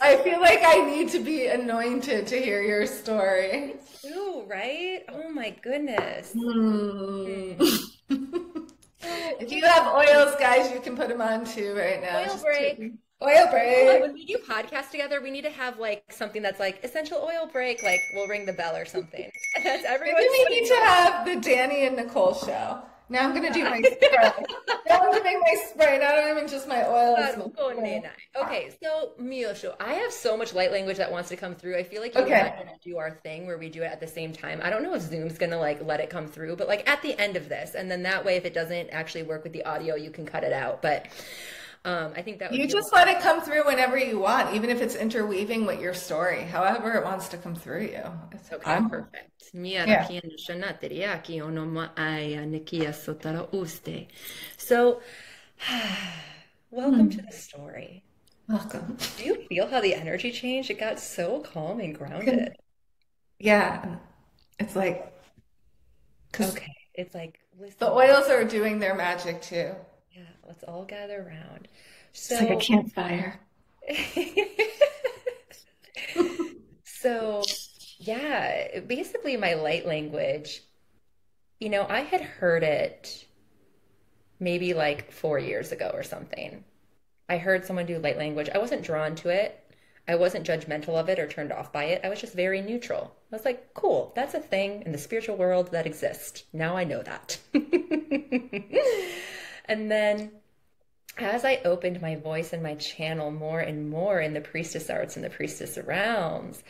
I feel like I need to be anointed to hear your story. Too, right? Oh my goodness. If you have oils, guys, you can put them on too right now. Oil break. Oil break. When we do podcasts together, we need to have like something that's like essential oil break. Like we'll ring the bell or something. That's everyone. Maybe we need to have the Dani and Nicole show. Now I'm gonna do my spray. Now I'm doing my spray. Not even just my oils. Okay, so Miyosho, I have so much light language that wants to come through. I feel like you and I are gonna do our thing where we do it at the same time. I don't know if Zoom's gonna like let it come through, but like at the end of this, and then that way, if it doesn't actually work with the audio, you can cut it out. But I think that you just let it come through whenever you want, even if it's interweaving with your story, however it wants to come through you. It's okay. Perfect. So, welcome to the story. Welcome. Do you feel how the energy changed? It got so calm and grounded. Yeah, it's like okay. It's like the oils are doing their magic too. Yeah, let's all gather around. So, it's like a campfire. So, yeah, basically my light language, I had heard it maybe like 4 years ago or something. I heard someone do light language. I wasn't drawn to it. I wasn't judgmental of it or turned off by it. I was just very neutral. I was like, cool, that's a thing in the spiritual world that exists. Now I know that. And then as I opened my voice and my channel more and more in the priestess arts and the priestess realms,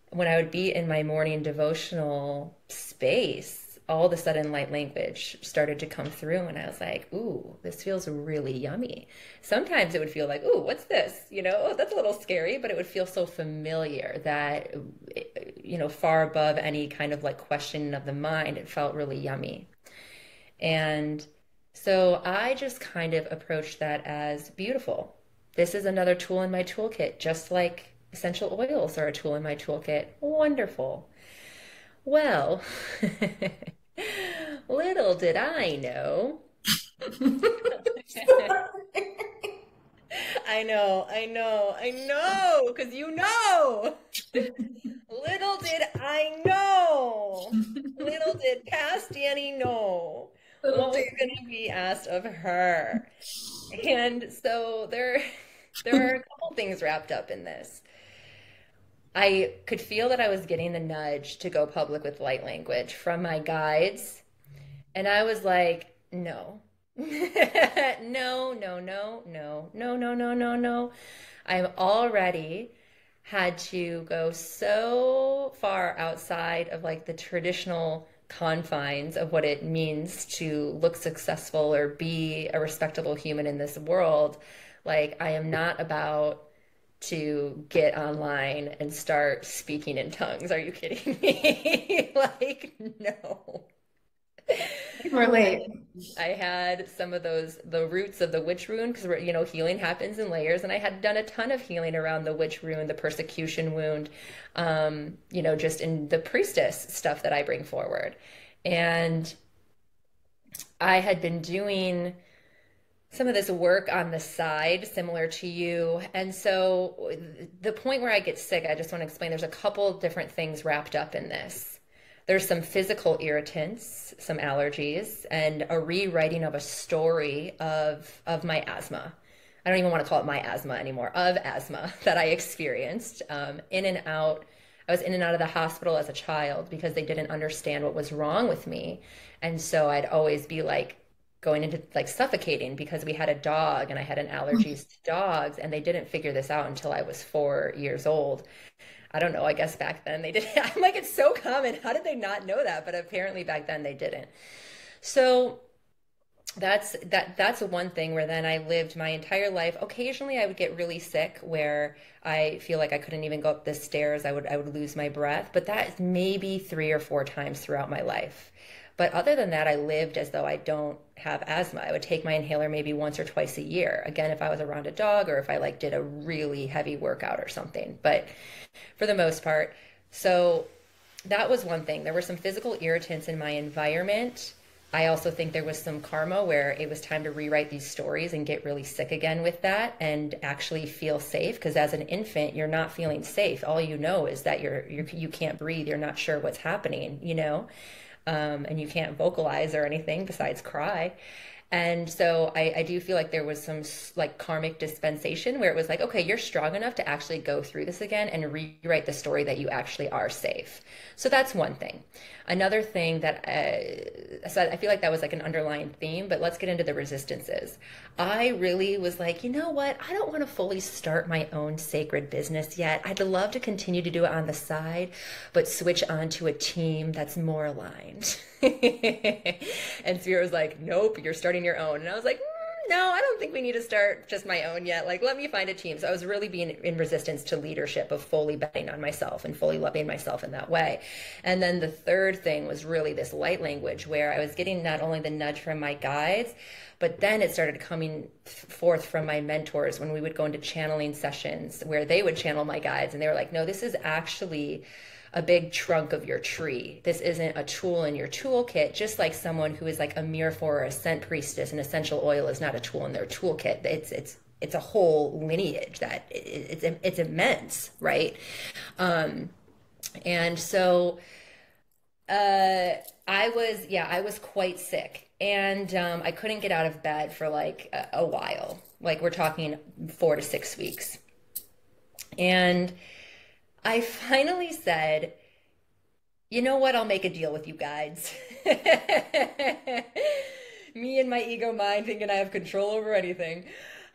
when I would be in my morning devotional space, all of a sudden light language started to come through, and I was like, ooh, this feels really yummy. Sometimes it would feel like, ooh, what's this? Oh, that's a little scary, but it would feel so familiar that, far above any kind of like question of the mind, it felt really yummy. And so I just kind of approached that as beautiful. This is another tool in my toolkit, just like essential oils are a tool in my toolkit. Wonderful. Well, little did I know. I know, because you know. Little did I know. Little did past Dani know what was going to be asked of her. And so there are a couple things wrapped up in this. I could feel that I was getting the nudge to go public with light language from my guides. And I was like, no. No, no, no, no, no, no, no, no, no. I've already had to go so far outside of like the traditional confines of what it means to look successful or be a respectable human in this world. Like, I am not about to get online and start speaking in tongues. Are you kidding me? Like, no. Relate. I had some of the roots of the witch wound, because healing happens in layers, and I had done a ton of healing around the witch wound, the persecution wound, just in the priestess stuff that I bring forward. And I had been doing some of this work on the side, similar to you. And so the point where I get sick, I just want to explain, there's a couple different things wrapped up in this. There's some physical irritants, some allergies, and a rewriting of a story of my asthma. I don't even want to call it my asthma anymore, of asthma that I experienced in and out. I was in and out of the hospital as a child because they didn't understand what was wrong with me. And so I'd always be like going into like suffocating because we had a dog and I had an allergies to dogs, and they didn't figure this out until I was 4 years old. I don't know. I guess back then they did. I'm like, it's so common. How did they not know that? But apparently back then they didn't. So that's one thing where then I lived my entire life. Occasionally I would get really sick where I feel like I couldn't even go up the stairs. I would lose my breath, but that is maybe 3 or 4 times throughout my life. But other than that, I lived as though I don't have asthma. I would take my inhaler maybe once or twice a year. Again, if I was around a dog or if I like did a really heavy workout or something. But for the most part, so that was one thing. There were some physical irritants in my environment. I also think there was some karma where it was time to rewrite these stories and get really sick again with that and actually feel safe. Because as an infant, you're not feeling safe. All you know is that you can't breathe. You're not sure what's happening, and you can't vocalize or anything besides cry. And so I do feel like there was some like karmic dispensation where it was like, okay, you're strong enough to actually go through this again and rewrite the story that you actually are safe. So that's one thing. Another thing that, so I feel like that was like an underlying theme, but let's get into the resistances. I really was like, you know what? I don't want to fully start my own sacred business yet. I'd love to continue to do it on the side, but switch onto a team that's more aligned. And Spirit was like, nope, you're starting your own. And I was like, no, I don't think we need to start just my own yet. Like, let me find a team. So I was really being in resistance to leadership, of fully betting on myself and fully loving myself in that way. And then the third thing was really this light language where I was getting not only the nudge from my guides, but then it started coming forth from my mentors when we would go into channeling sessions where they would channel my guides. And they were like, no, this is actually a big trunk of your tree. This isn't a tool in your toolkit, just like someone who is like a miracle or a scent priestess, an essential oil is not a tool in their toolkit. It's a whole lineage that it's immense, right? And so I was quite sick, and I couldn't get out of bed for like a while. Like, we're talking 4 to 6 weeks. And I finally said, you know what? I'll make a deal with you guides. Me and my ego mind thinking I have control over anything.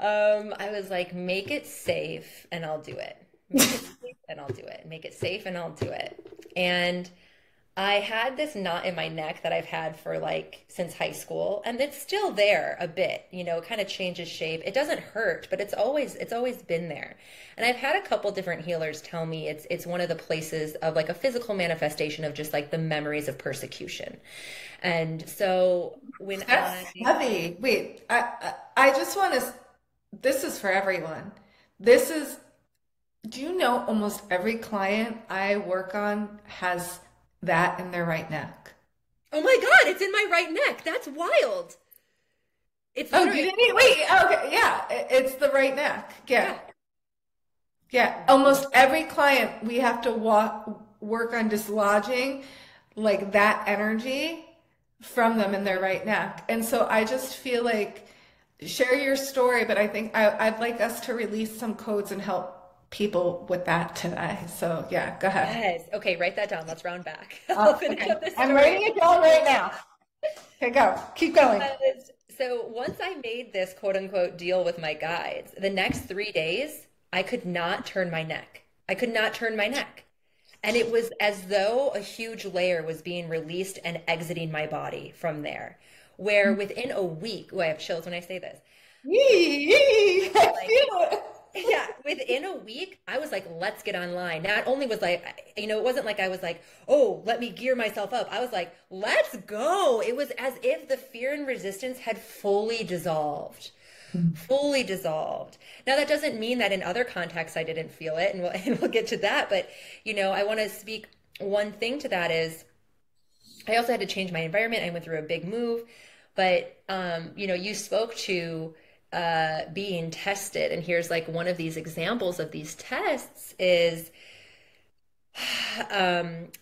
I was like, make it safe and I'll do it. Make it safe and I'll do it. Make it safe and I'll do it. And I had this knot in my neck that I've had for like since high school, and it's still there a bit, it kind of changes shape. It doesn't hurt, but it's always been there. And I've had a couple different healers tell me it's one of the places of like a physical manifestation of just like the memories of persecution. And so when That's heavy. Wait, I just want to, this is for everyone. This is, do you know almost every client I work on has that in their right neck? Oh my God, it's in my right neck. That's wild. It's Oh, you literally, didn't, wait, okay, yeah, it's the right neck. Yeah. yeah. Yeah, almost every client we have to work on dislodging like that energy from them in their right neck. And so I just feel like share your story, but I think I'd like us to release some codes and help people with that today. So yeah, go ahead. Yes. Okay, write that down. Let's round back. I'll finish Okay. up this I'm story. writing it down right now. Okay, go. Keep going. So once I made this quote unquote deal with my guides, the next 3 days, I could not turn my neck. I could not turn my neck. And it was as though a huge layer was being released and exiting my body from there. Where within a week, oh, I have chills when I say this. Yee, I Like, feel it. yeah, within a week, I was like, let's get online. Not only was like, it wasn't like I was like, oh, let me gear myself up. I was like, let's go. It was as if the fear and resistance had fully dissolved. Fully dissolved. Now, that doesn't mean that in other contexts I didn't feel it, and we'll get to that. But, I want to speak one thing to that is I also had to change my environment. I went through a big move. But, you spoke to being tested. And here's like one of these examples of these tests is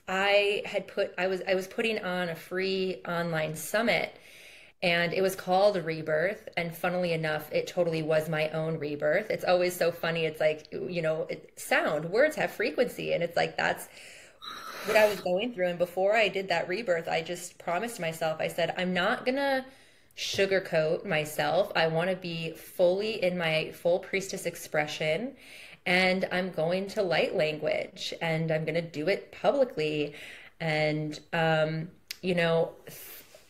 I was putting on a free online summit, and it was called Rebirth. And funnily enough, it totally was my own rebirth. It's always so funny. It's like, words have frequency. And it's like, that's what I was going through. And before I did that rebirth, I just promised myself, I said, I'm not gonna sugarcoat myself. I want to be fully in my full priestess expression. And I'm going to light language, and I'm going to do it publicly. And,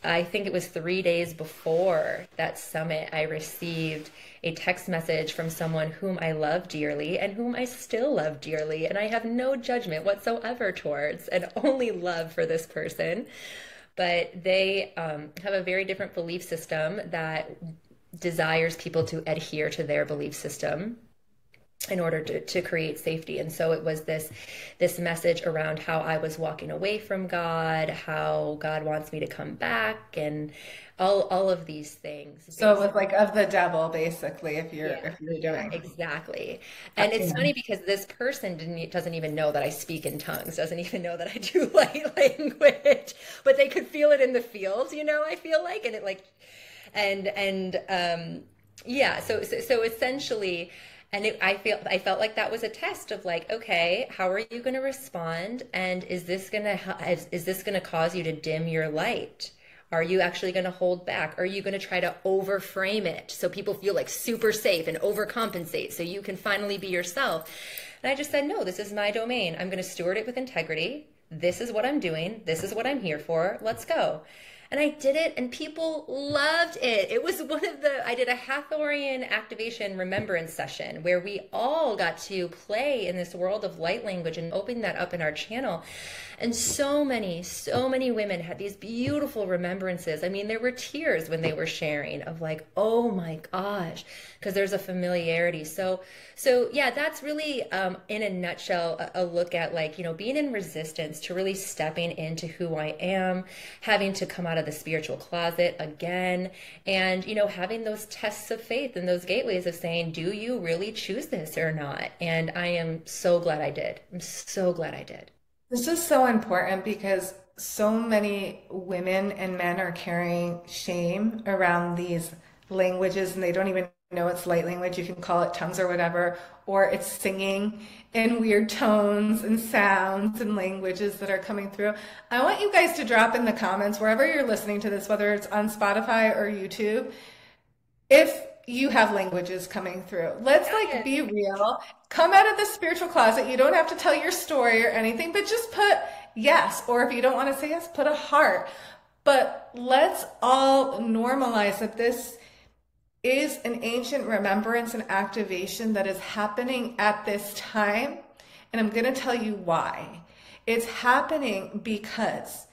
I think it was 3 days before that summit, I received a text message from someone whom I love dearly and whom I still love dearly. And I have no judgment whatsoever towards, and only love for this person. But they have a very different belief system that desires people to adhere to their belief system in order to create safety. And so it was this message around how I was walking away from God, how God wants me to come back, and all of these things. So it was like of the devil, basically, if you're doing exactly. And it's funny because this person doesn't even know that I speak in tongues, doesn't even know that I do light language, but they could feel it in the field, I feel like, and it like, yeah. So essentially. And I felt like that was a test of like, okay, how are you going to respond? And is this going to cause you to dim your light? Are you actually going to hold back? Are you going to try to overframe it so people feel like super safe and overcompensate so you can finally be yourself? And I just said, no, this is my domain. I'm going to steward it with integrity. This is what I'm doing. This is what I'm here for. Let's go. And I did it, and people loved it. It was I did a Hathorian activation remembrance session where we all got to play in this world of light language and open that up in our channel. And so many women had these beautiful remembrances. I mean, there were tears when they were sharing of like, oh my gosh, because there's a familiarity. So yeah, that's really, in a nutshell, a look at like, being in resistance to really stepping into who I am, having to come out of the spiritual closet again, and, having those tests of faith and those gateways of saying, do you really choose this or not? And I am so glad I did. I'm so glad I did. This is so important because so many women and men are carrying shame around these languages, and they don't even know it's light language. You can call it tongues or whatever, or it's singing in weird tones and sounds and languages that are coming through. I want you guys to drop in the comments wherever you're listening to this, whether it's on Spotify or YouTube, if you have languages coming through. Let's like be real. Come out of the spiritual closet. You don't have to tell your story or anything, but just put yes. Or if you don't want to say yes, put a heart. But let's all normalize that this is an ancient remembrance and activation that is happening at this time. And I'm going to tell you why. It's happening because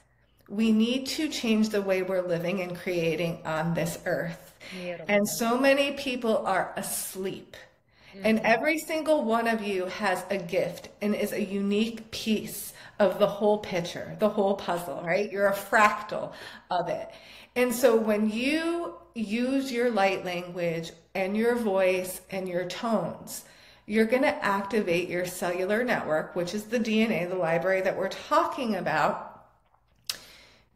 we need to change the way we're living and creating on this earth. Beautiful. And so many people are asleep. And every single one of you has a gift and is a unique piece of the whole picture, the whole puzzle, right? You're a fractal of it. And so when you use your light language and your voice and your tones, you're going to activate your cellular network, which is the DNA, the library that we're talking about,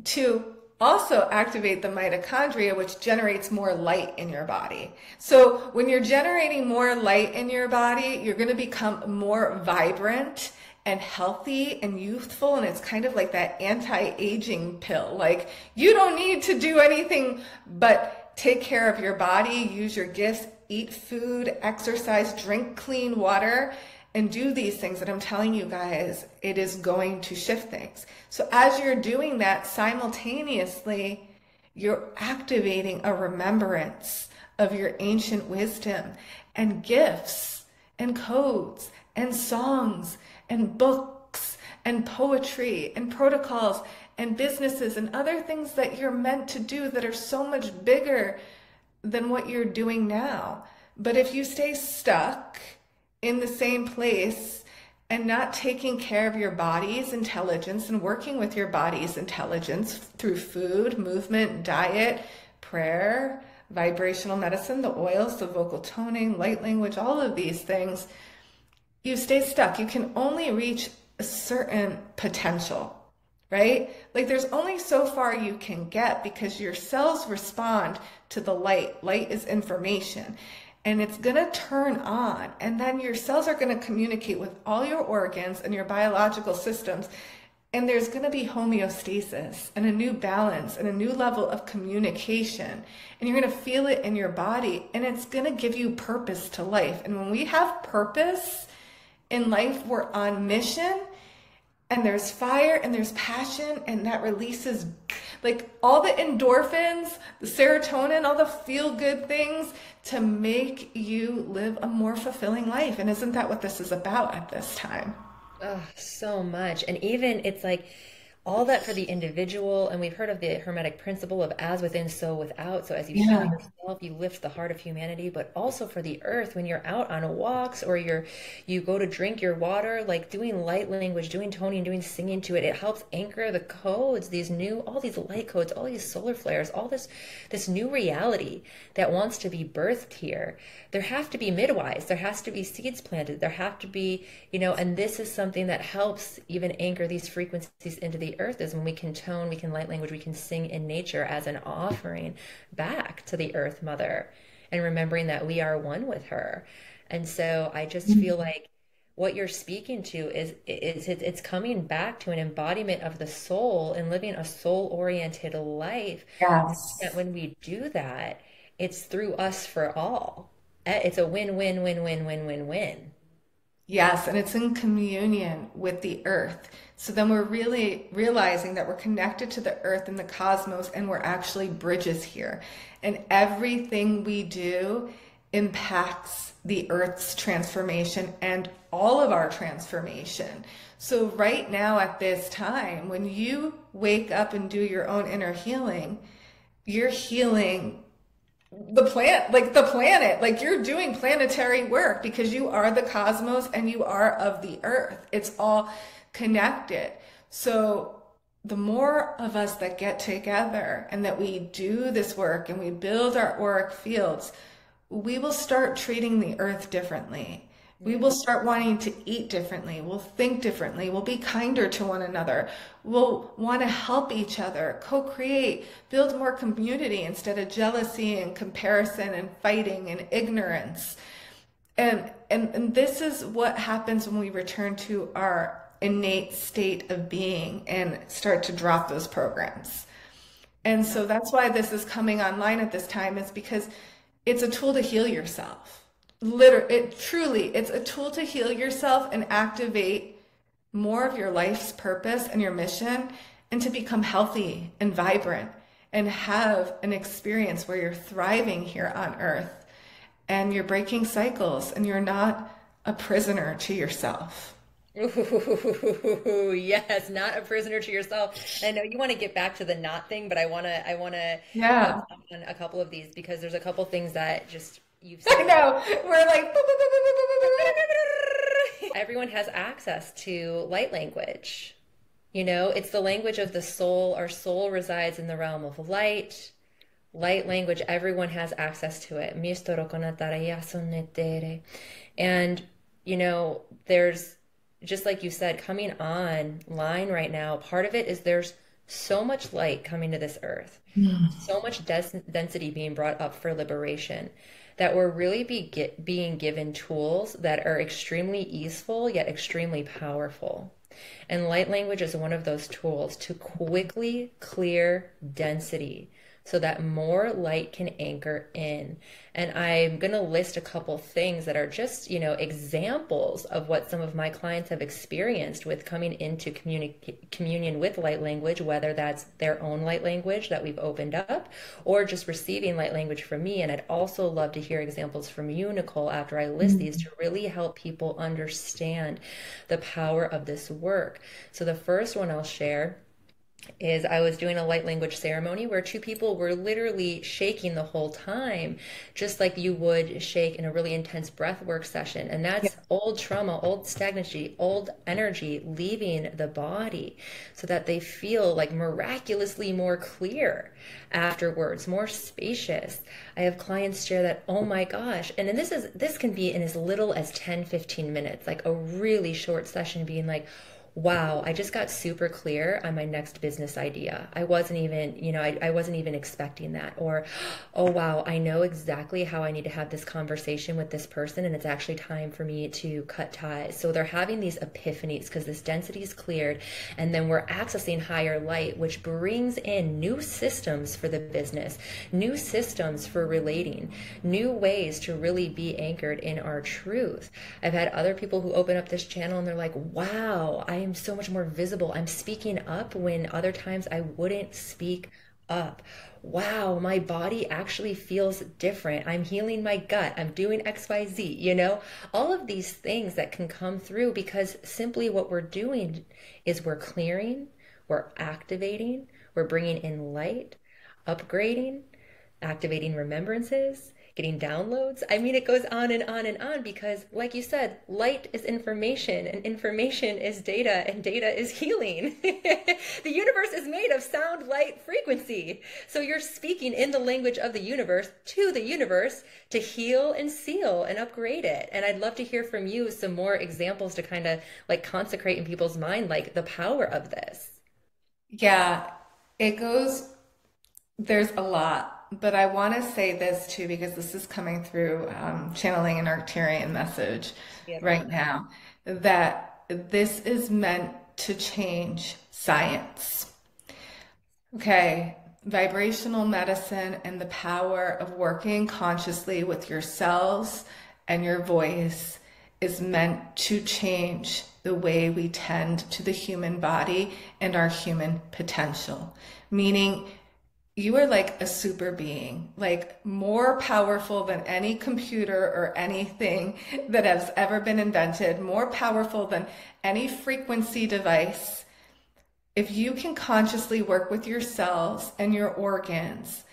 to also activate the mitochondria, which generates more light in your body. So when you're generating more light in your body, you're going to become more vibrant and healthy and youthful. And it's kind of like that anti-aging pill. Like, you don't need to do anything but take care of your body, use your gifts, eat food, exercise, drink clean water, and do these things that I'm telling you guys, it is going to shift things. So as you're doing that, simultaneously, you're activating a remembrance of your ancient wisdom and gifts and codes and songs and books and poetry and protocols and businesses and other things that you're meant to do that are so much bigger than what you're doing now. But if you stay stuck in the same place and not taking care of your body's intelligence and working with your body's intelligence through food, movement, diet, prayer, vibrational medicine, the oils, the vocal toning, light language, all of these things, you stay stuck. You can only reach a certain potential, right? Like, there's only so far you can get because your cells respond to the light. Light is information. And it's going to turn on, and then your cells are going to communicate with all your organs and your biological systems, and there's going to be homeostasis and a new balance and a new level of communication, and you're going to feel it in your body, and it's going to give you purpose to life. And when we have purpose in life, we're on mission, and there's fire and there's passion, and that releases like all the endorphins, the serotonin, all the feel-good things to make you live a more fulfilling life. And isn't that what this is about at this time? Oh, so much. And even it's like all that for the individual. And we've heard of the Hermetic principle of as within, so without. So as you heal yourself, you lift the heart of humanity, but also for the earth, when you're out on walks or you go to drink your water, like doing light language, doing toning, doing singing to it, it helps anchor the codes, all these light codes, all these solar flares, all this new reality that wants to be birthed here. There have to be midwives, there has to be seeds planted, there have to be, and this is something that helps even anchor these frequencies into the earth, is when we can tone, we can light language, we can sing in nature as an offering back to the earth mother, and remembering that we are one with her. And so I just feel like what you're speaking to is it's coming back to an embodiment of the soul and living a soul-oriented life. Yes. That when we do that, it's through us for all. It's a win-win-win-win-win-win-win. Yes, and it's in communion with the earth. So then we're really realizing that we're connected to the earth and the cosmos, and we're actually bridges here. And everything we do impacts the earth's transformation and all of our transformation. So right now at this time, when you wake up and do your own inner healing, you're healing the planet, like you're doing planetary work because you are the cosmos and you are of the earth. It's all connected. So the more of us that get together and that we do this work and we build our auric fields, we will start treating the earth differently. We will start wanting to eat differently. We'll think differently. We'll be kinder to one another. We'll want to help each other, co-create, build more community instead of jealousy and comparison and fighting and ignorance. And this is what happens when we return to our innate state of being and start to drop those programs. And so that's why this is coming online at this time, is because it's a tool to heal yourself. It's a tool to heal yourself and activate more of your life's purpose and your mission, and to become healthy and vibrant and have an experience where you're thriving here on earth and you're breaking cycles and you're not a prisoner to yourself. Ooh, yes, not a prisoner to yourself. And I know you want to get back to the not thing, but I want to Yeah, touch on a couple of these because there's a couple things that just you've I said. know. We're like, Everyone has access to light language. You know, it's the language of the soul. Our soul resides in the realm of light. Light language, everyone has access to it. And, you know, there's, just like you said, coming online right now, part of it is there's so much light coming to this earth, so much density being brought up for liberation, that we're really being given tools that are extremely easeful yet extremely powerful. And light language is one of those tools to quickly clear density so that more light can anchor in. And I'm going to list a couple things that are just, you know, examples of what some of my clients have experienced with coming into communion with light language, whether that's their own light language that we've opened up or just receiving light language from me. And I'd also love to hear examples from you, Nicole, after I list these to really help people understand the power of this work. So the first one I'll share is I was doing a light language ceremony where two people were literally shaking the whole time, just like you would shake in a really intense breath work session. And that's old trauma, old stagnancy, old energy leaving the body so that they feel like miraculously more clear afterwards, more spacious. I have clients share that, oh my gosh. And then this can be in as little as 10-15 minutes, like a really short session being like, wow, I just got super clear on my next business idea. I wasn't even, you know, I wasn't even expecting that. Or, oh, wow, I know exactly how I need to have this conversation with this person, and it's actually time for me to cut ties. So they're having these epiphanies because this density is cleared, and then we're accessing higher light, which brings in new systems for the business, new systems for relating, new ways to really be anchored in our truth. I've had other people who open up this channel and they're like, wow, I am so much more visible. I'm speaking up when other times I wouldn't speak up. Wow, my body actually feels different. I'm healing my gut. I'm doing XYZ, you know, all of these things that can come through because simply what we're doing is we're clearing, we're activating, we're bringing in light, upgrading, activating remembrances, getting downloads. I mean, it goes on and on and on because, like you said, light is information and information is data and data is healing. The universe is made of sound, light, frequency. So you're speaking in the language of the universe to the universe to heal and seal and upgrade it. And I'd love to hear from you some more examples to kind of like consecrate in people's mind, like the power of this. yeah, it goes, there's a lot, but I want to say this too because this is coming through channeling an Arcturian message Yeah. right now that this is meant to change science. Okay, vibrational medicine and the power of working consciously with your cells and your voice is meant to change the way we tend to the human body and our human potential. Meaning, you are like a super being, like more powerful than any computer or anything that has ever been invented, more powerful than any frequency device. If you can consciously work with your cells and your organs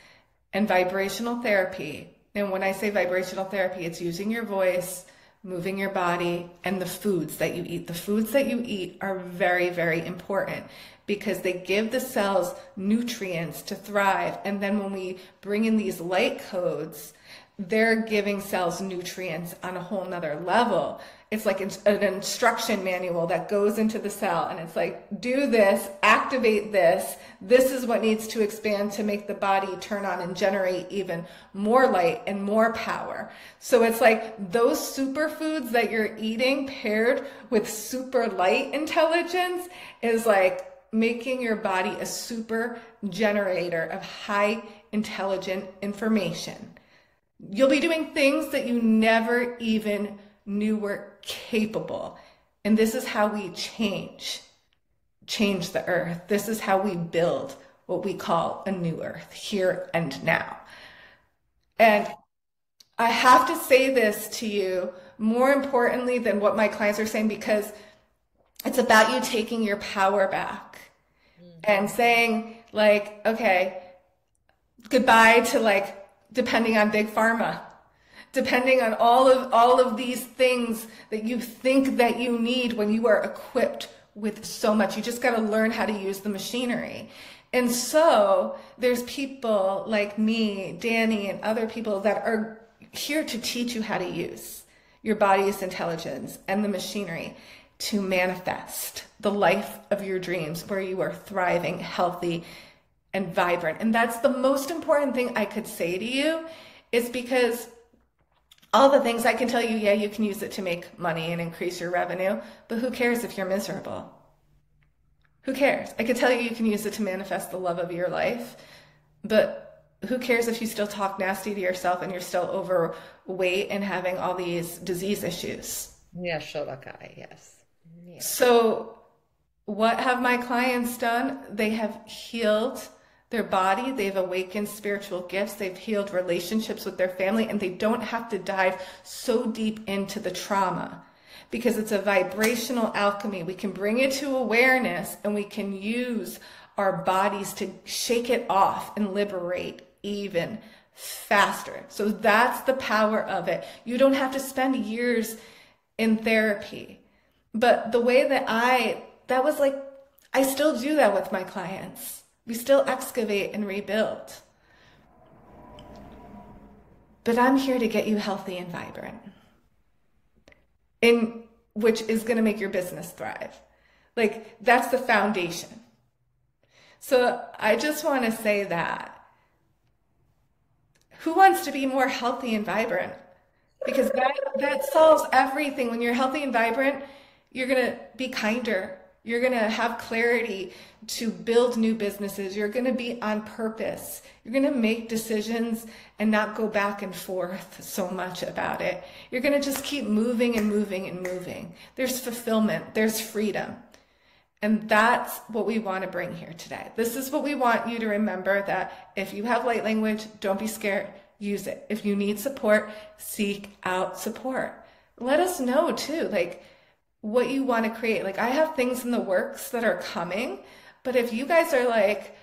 and vibrational therapy, and when I say vibrational therapy, it's using your voice, moving your body, and the foods that you eat. The foods that you eat are very, very important because they give the cells nutrients to thrive. And then when we bring in these light codes, they're giving cells nutrients on a whole nother level. It's like an instruction manual that goes into the cell and it's like, do this, activate this. This is what needs to expand to make the body turn on and generate even more light and more power. So it's like those superfoods that you're eating paired with super light intelligence is like making your body a super generator of high intelligent information. You'll be doing things that you never even knew were capable. And this is how we change the earth. This is how we build what we call a new earth, here and now. And I have to say this to you more importantly than what my clients are saying, because it's about you taking your power back and saying, like, okay, goodbye to, like, depending on big pharma, depending on all of these things that you think that you need when you are equipped with so much. You just got to learn how to use the machinery. And so there's people like me, Dani, and other people that are here to teach you how to use your body's intelligence and the machinery to manifest the life of your dreams, where you are thriving, healthy, and vibrant. And that's the most important thing I could say to you, is because all the things I can tell you, yeah, you can use it to make money and increase your revenue, but who cares if you're miserable? Who cares? I could tell you can use it to manifest the love of your life, but who cares if you still talk nasty to yourself and you're still overweight and having all these disease issues? Yeah, Shorakai, yes. Yeah. So what have my clients done? They have healed their body, they've awakened spiritual gifts, they've healed relationships with their family, and they don't have to dive so deep into the trauma, because it's a vibrational alchemy. We can bring it to awareness, and we can use our bodies to shake it off and liberate even faster. So that's the power of it. You don't have to spend years in therapy. But the way that I still do that with my clients. We still excavate and rebuild. But I'm here to get you healthy and vibrant, which is going to make your business thrive. Like, that's the foundation. So I just want to say that. Who wants to be more healthy and vibrant? Because that solves everything. When you're healthy and vibrant, you're going to be kinder. You're going to have clarity to build new businesses. You're going to be on purpose. You're going to make decisions and not go back and forth so much about it. You're going to just keep moving and moving and moving. There's fulfillment. There's freedom. And that's what we want to bring here today. This is what we want you to remember, that if you have light language, don't be scared. Use it. If you need support, seek out support. Let us know too, like, what you want to create. Like, I have things in the works that are coming, but if you guys are like,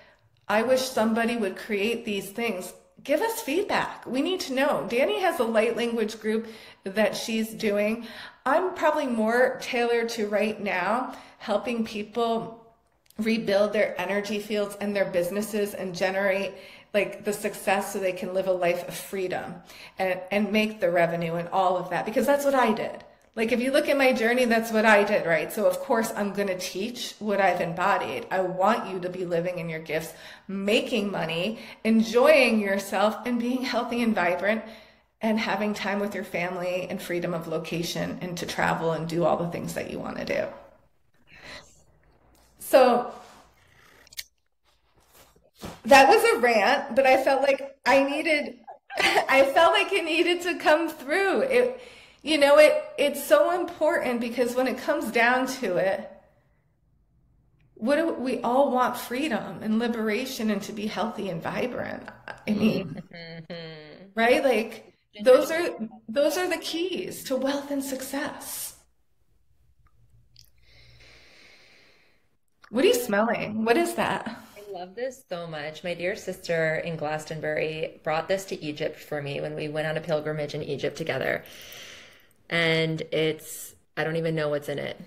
I wish somebody would create these things, give us feedback. We need to know. Dani has a light language group that she's doing. I'm probably more tailored to right now helping people rebuild their energy fields and their businesses and generate like the success so they can live a life of freedom and make the revenue and all of that, because that's what I did. Like, if you look at my journey, that's what I did, right? So of course I'm going to teach what I've embodied. I want you to be living in your gifts, making money, enjoying yourself, and being healthy and vibrant, and having time with your family and freedom of location, and to travel and do all the things that you want to do. So that was a rant, but I felt like it needed to come through. It's so important, because when it comes down to it, we all want freedom and liberation and to be healthy and vibrant. I mean, right? Like, those are the keys to wealth and success. What are you smelling? What is that? I love this so much. My dear sister in Glastonbury brought this to Egypt for me when we went on a pilgrimage in Egypt together. And I don't even know what's in it.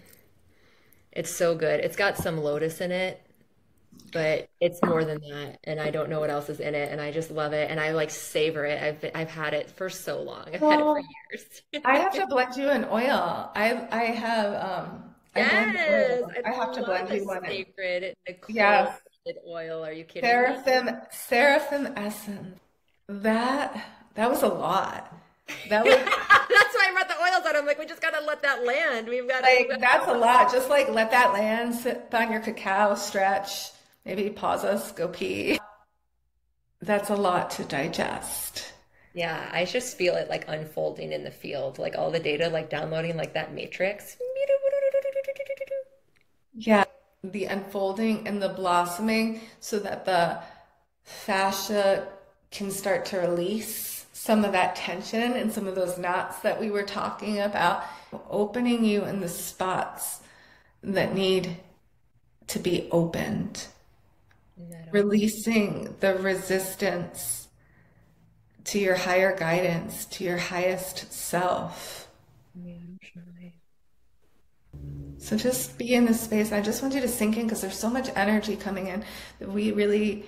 It's so good. It's got some lotus in it, but it's more than that. And I don't know what else is in it. And I just love it. And I like savor it. I've had it for so long. I've had it for years. I have to blend you an oil. I have to blend you one. Sacred Nicole oil. Are you kidding me? Seraphim essence. That was a lot. That was That's why I brought the oils out. I'm like, we just gotta let that land. That's a lot. Just like let that land, sit on your cacao, stretch, maybe pause us, go pee. That's a lot to digest. Yeah, I just feel it like unfolding in the field, like all the data, like downloading like that matrix. Yeah, the unfolding and the blossoming so that the fascia can start to release some of that tension and some of those knots that we were talking about, opening you in the spots that need to be opened, releasing the resistance to your higher guidance, to your highest self. So just be in this space. I just want you to sink in because there's so much energy coming in that we really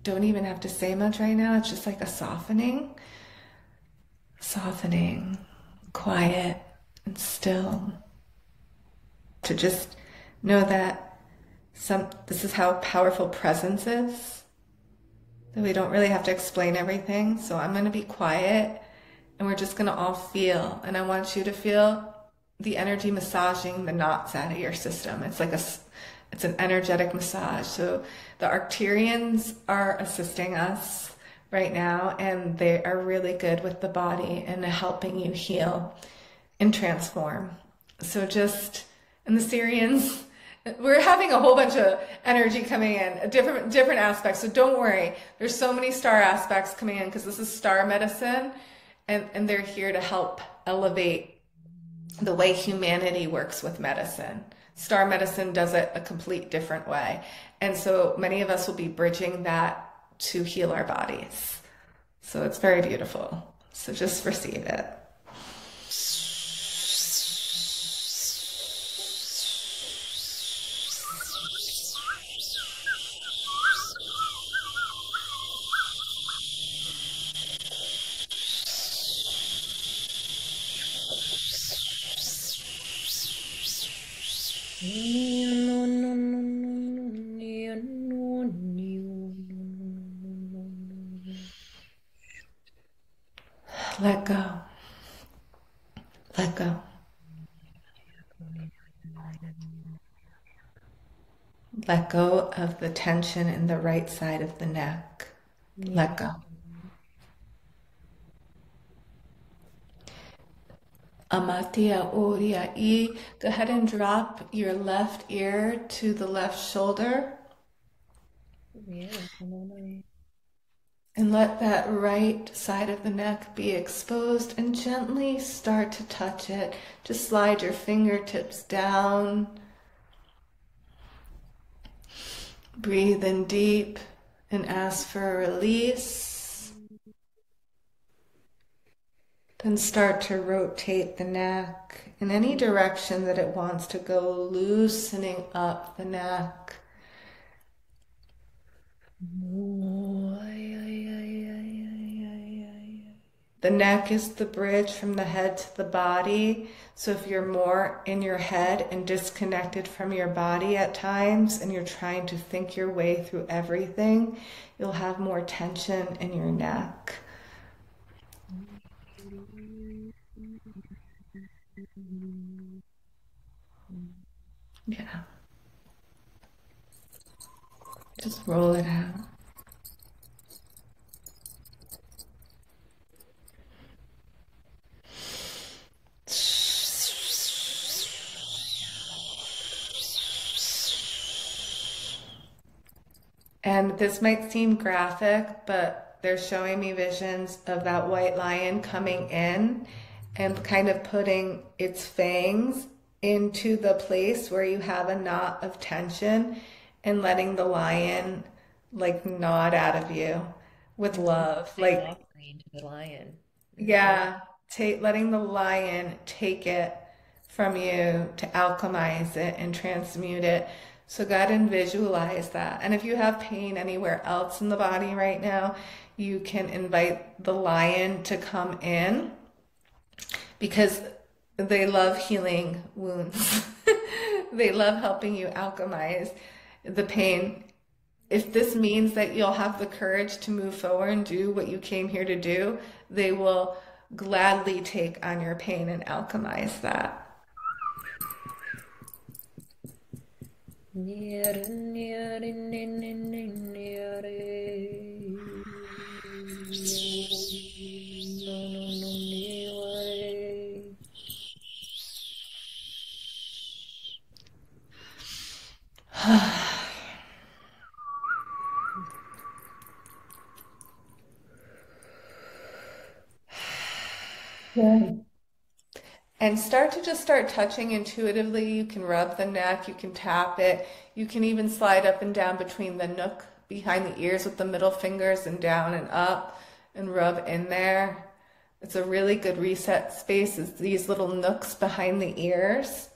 don't even have to say much right now. It's just like a softening, quiet and still. To just know that this is how powerful presence is, that we don't really have to explain everything. So I'm going to be quiet and we're just going to all feel. And I want you to feel the energy massaging the knots out of your system. It's like it's an energetic massage. So the Arcturians are assisting us right now, and they are really good with the body and helping you heal and transform. So and the Syrians, we're having a whole bunch of energy coming in, different aspects. So don't worry. There's so many star aspects coming in because this is star medicine, and they're here to help elevate the way humanity works with medicine. Star medicine does it a complete different way. And so many of us will be bridging that to heal our bodies. So it's very beautiful. So just receive it. Let go. Let go. Let go of the tension in the right side of the neck. Let go. Amatia Oria I. Go ahead and drop your left ear to the left shoulder. And let that right side of the neck be exposed and gently start to touch it. Just slide your fingertips down. Breathe in deep and ask for a release. Then start to rotate the neck in any direction that it wants to go, loosening up the neck. The neck is the bridge from the head to the body. So if you're more in your head and disconnected from your body at times, and you're trying to think your way through everything, you'll have more tension in your neck. Yeah. Just roll it out. And this might seem graphic, but they're showing me visions of that white lion coming in and kind of putting its fangs into the place where you have a knot of tension and letting the lion like nod out of you with love. Like, Into the lion. yeah, letting the lion take it from you to alchemize it and transmute it. So go ahead and visualize that. And if you have pain anywhere else in the body right now, you can invite the lion to come in because they love healing wounds. They love helping you alchemize the pain. If this means that you'll have the courage to move forward and do what you came here to do, they will gladly take on your pain and alchemize that. Yeah. And start touching intuitively. You can rub the neck, you can tap it, you can even slide up and down between the nook behind the ears with the middle fingers and down and up and rub in there. It's a really good reset space, is these little nooks behind the ears.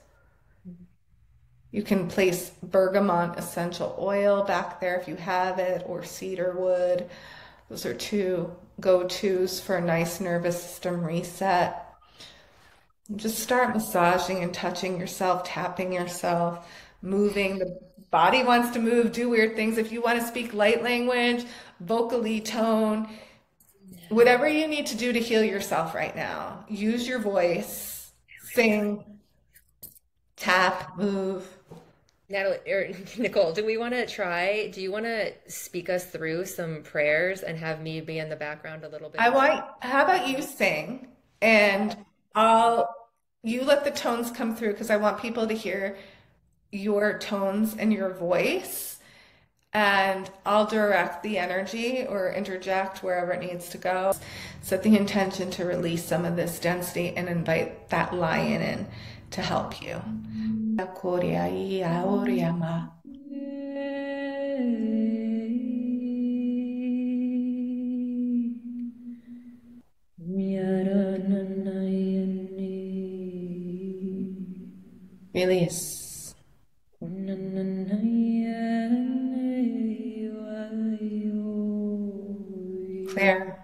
You can place bergamot essential oil back there if you have it, or cedar wood. Those are two go-tos for a nice nervous system reset. Just start massaging and touching yourself, tapping yourself, moving. The body wants to move, do weird things. If you want to speak light language, vocally tone, whatever you need to do to heal yourself right now, use your voice, sing, tap, move. Natalie or Nicole, do you want to speak us through some prayers and have me be in the background a little bit as well? How about you sing and I'll, you let the tones come through because I want people to hear your tones and your voice, and I'll direct the energy or interject wherever it needs to go. Set the intention to release some of this density and invite that lion in to help you. Release. Clear.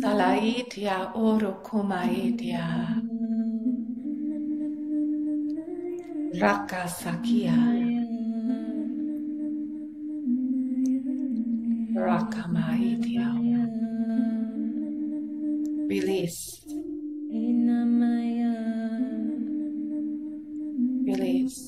Salaitia oro kumaitia. Raka sakia. Raka maitia. Release. Release.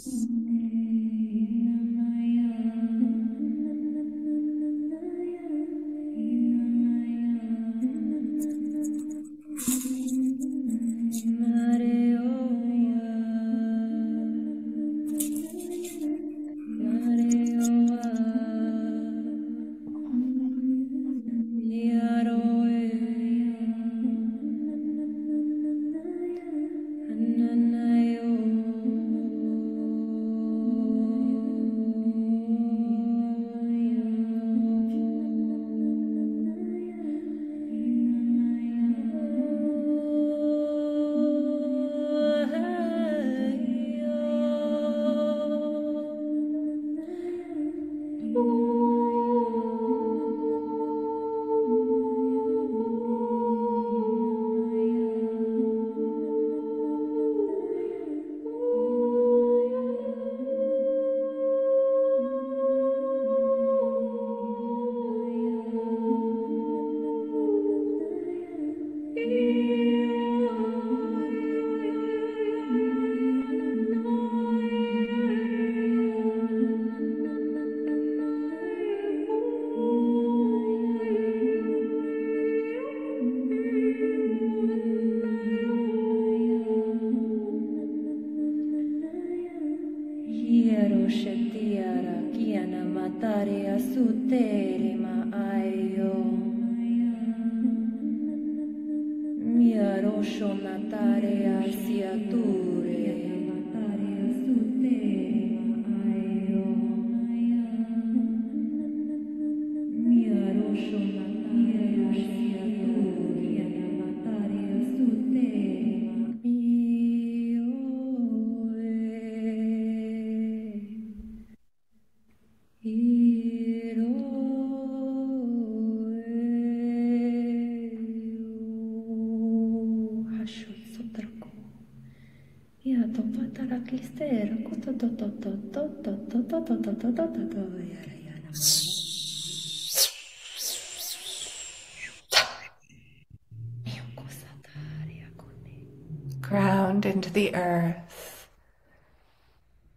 Ground into the earth.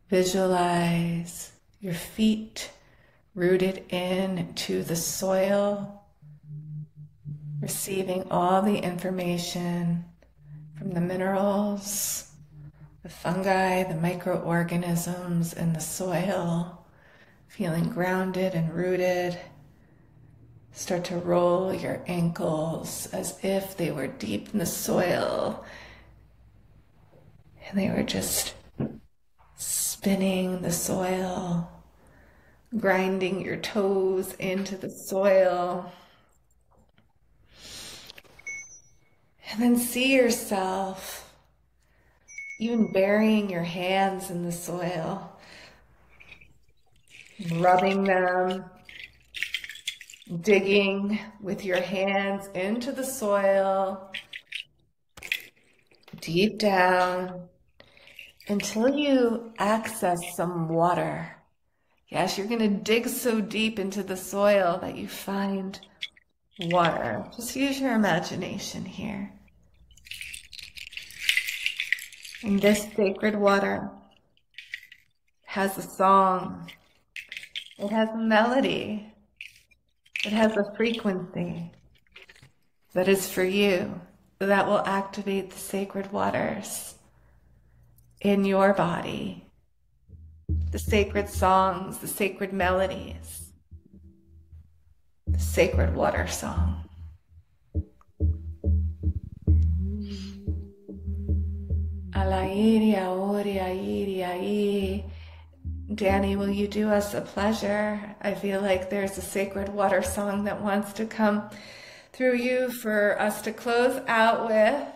Visualize your feet rooted into the soil, receiving all the information from the minerals, the fungi, the microorganisms in the soil, feeling grounded and rooted. Start to roll your ankles as if they were deep in the soil and they were just spinning the soil, grinding your toes into the soil. And then see yourself even burying your hands in the soil, rubbing them, digging with your hands into the soil, deep down, until you access some water. Yes, you're going to dig so deep into the soil that you find water. Just use your imagination here. And this sacred water has a song. It has a melody. It has a frequency that is for you, that will activate the sacred waters in your body, the sacred songs, the sacred melodies, the sacred water song. Alairi, aori, airi, ai. Dani, will you do us a pleasure? I feel like there's a sacred water song that wants to come through you for us to close out with.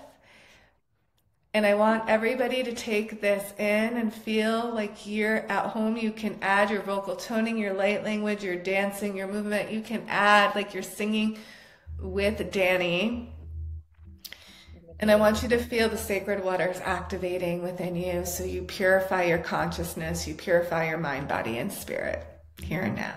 And I want everybody to take this in and feel like you're at home. You can add your vocal toning, your light language, your dancing, your movement. You can add like you're singing with Dani. And I want you to feel the sacred waters activating within you so you purify your consciousness, you purify your mind, body, and spirit here and now.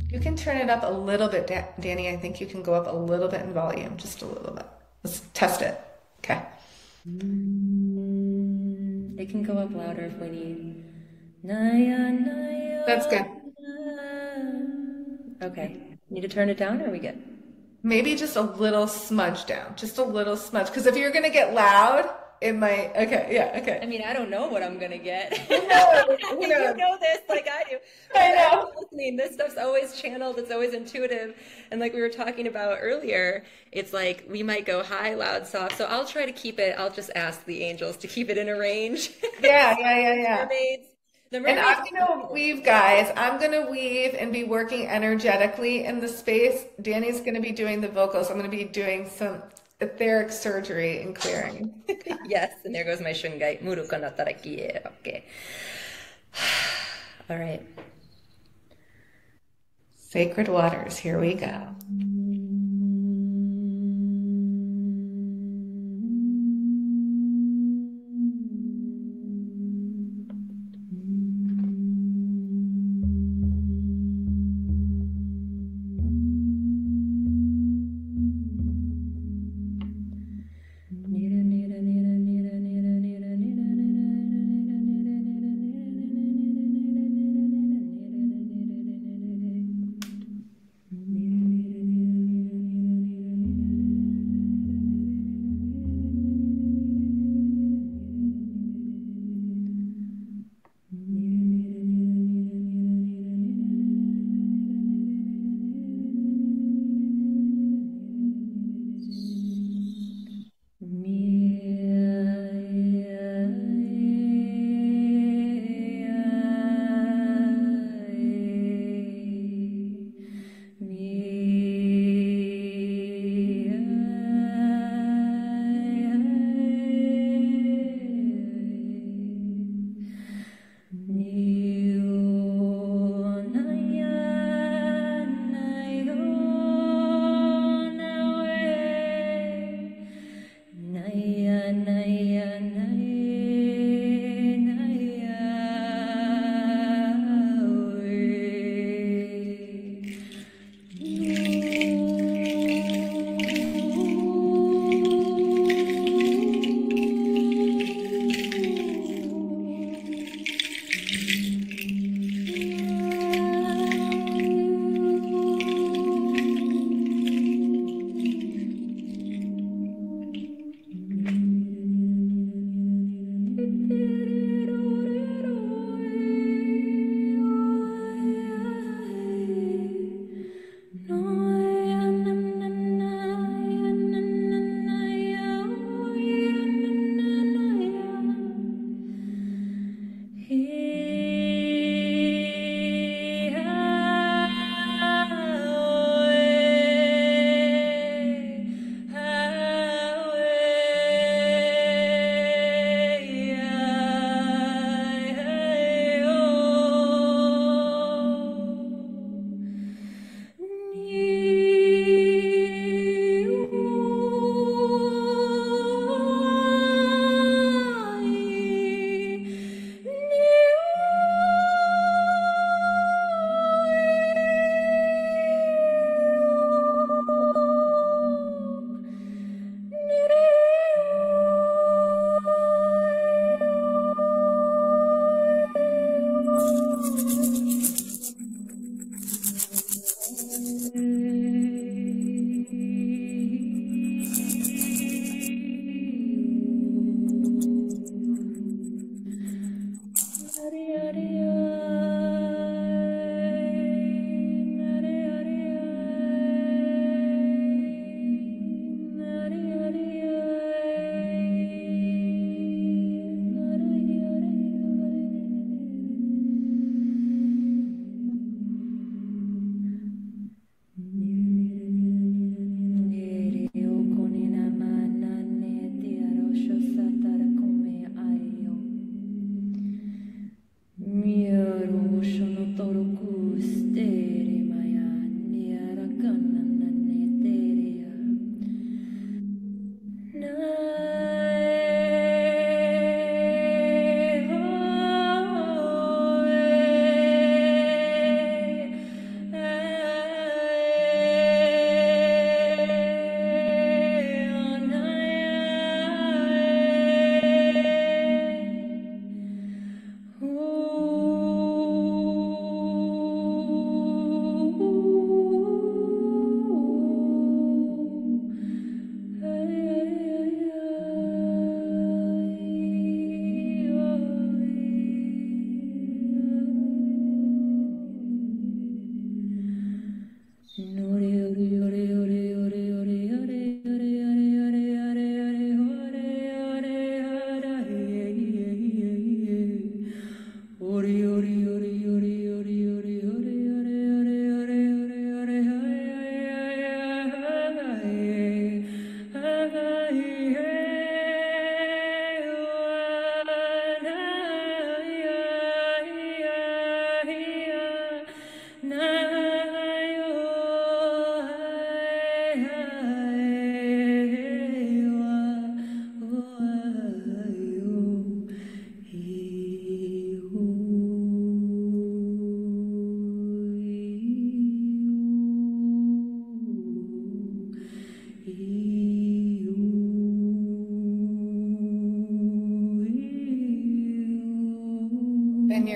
You can turn it up a little bit, Dani. I think you can go up a little bit in volume, just a little bit. Let's test it. Okay. It can go up louder if we need. Naya, naya. That's good. Okay. Need to turn it down, or are we good? Maybe just a little smudge down. Just a little smudge. Because if you're going to get loud, it might. Okay, yeah, okay. I mean, I don't know what I'm going to get. Who knows? You know this like I do. I know. Listening, this stuff's always channeled. It's always intuitive. And like we were talking about earlier, it's like we might go high, loud, soft. So I'll try to keep it. I'll just ask the angels to keep it in a range. Yeah. Mermaids. The mermaids. And I'm going to weave, guys. I'm going to weave and be working energetically in the space. Dani's going to be doing the vocals. I'm going to be doing some etheric surgery and clearing. Yes, and there goes my shungai. Muru ka nataraki. Okay. All right. Sacred waters, here we go.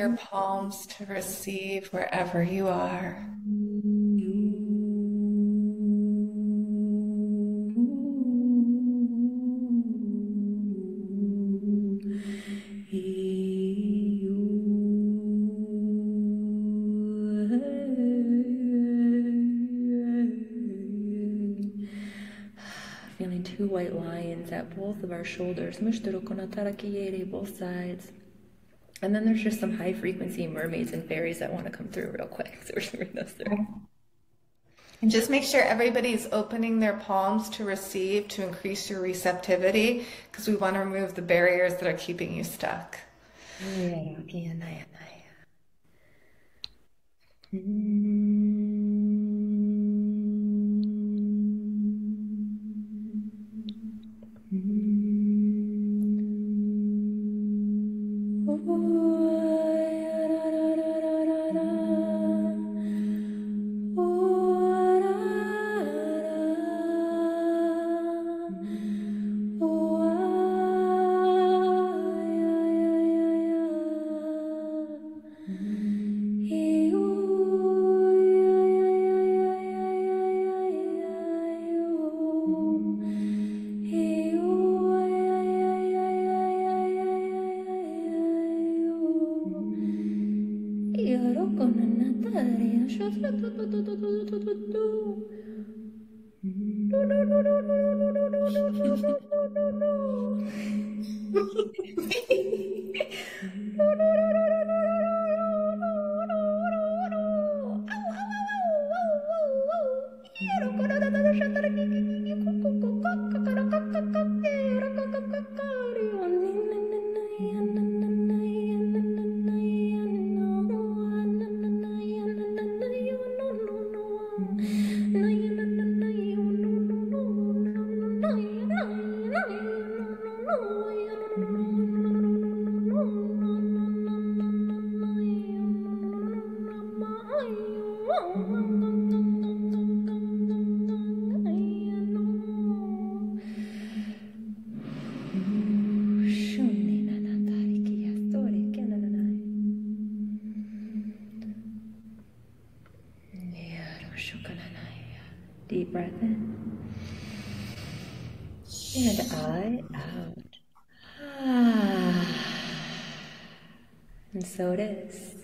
your palms to receive wherever you are. Feeling two white lions at both of our shoulders, both sides. And then there's just some high frequency mermaids and fairies that want to come through real quick. So we're just bring those through. And just make sure everybody's opening their palms to receive, to increase your receptivity, because we want to remove the barriers that are keeping you stuck. Deep breath in. And I out. And so it is.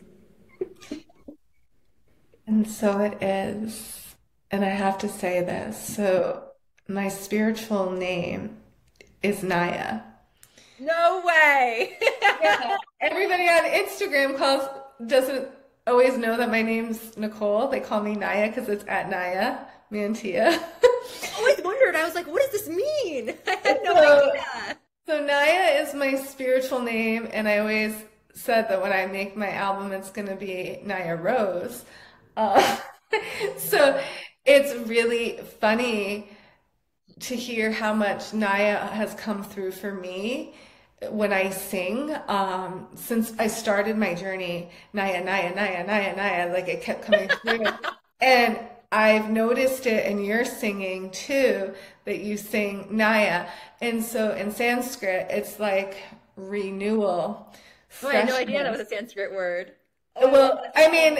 And so it is. And I have to say this. So my spiritual name is Naya. No way! Yeah. Everybody on Instagram doesn't always know that my name's Nicole. They call me Naya because it's at Naya Mantilla. I always wondered. I was like, what does this mean? I had no idea. So Naya is my spiritual name, and I always said that when I make my album, it's going to be Naya Rose. So it's really funny to hear how much Naya has come through for me when I sing. Since I started my journey, Naya, Naya, Naya, Naya, Naya, like it kept coming through. And I've noticed it in your singing too, that you sing Naya. And so in Sanskrit, it's like renewal. Oh, I had no idea that was a Sanskrit word. Well, I mean,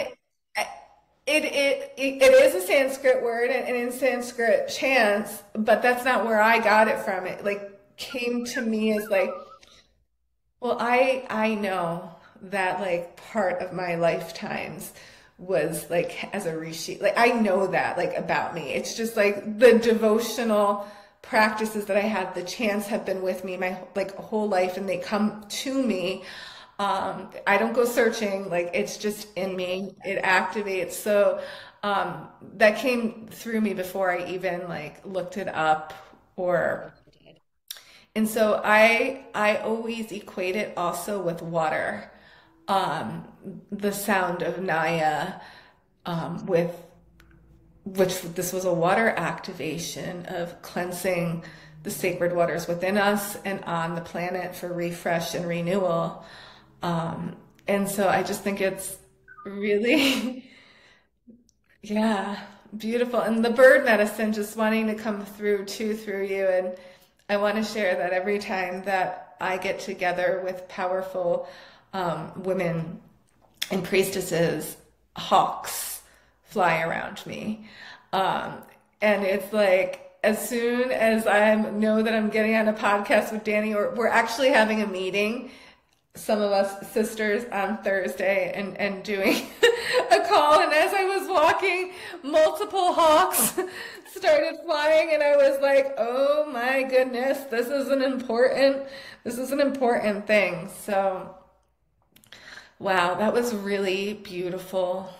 it is a Sanskrit word, and in Sanskrit chants, but that's not where I got it from. It like came to me as like, well, I know that like part of my lifetimes was like as a rishi. Like I know that like about me. It's just like the devotional practices that I had, the chants have been with me my like whole life, and they come to me. I don't go searching, like it's just in me, it activates. So that came through me before I even like looked it up or, and so I always equate it also with water. The sound of Naya, with which this was a water activation of cleansing the sacred waters within us and on the planet for refresh and renewal. And so I just think it's really, yeah, beautiful. And the bird medicine just wanting to come through too through you. And I want to share that every time that I get together with powerful women and priestesses, hawks fly around me. And it's like, as soon as I know that I'm getting on a podcast with Dani, or we're actually having a meeting, some of us sisters, on Thursday, and doing a call. And as I was walking, multiple hawks started flying, and I was like, oh my goodness, this is an important thing. So, wow, that was really beautiful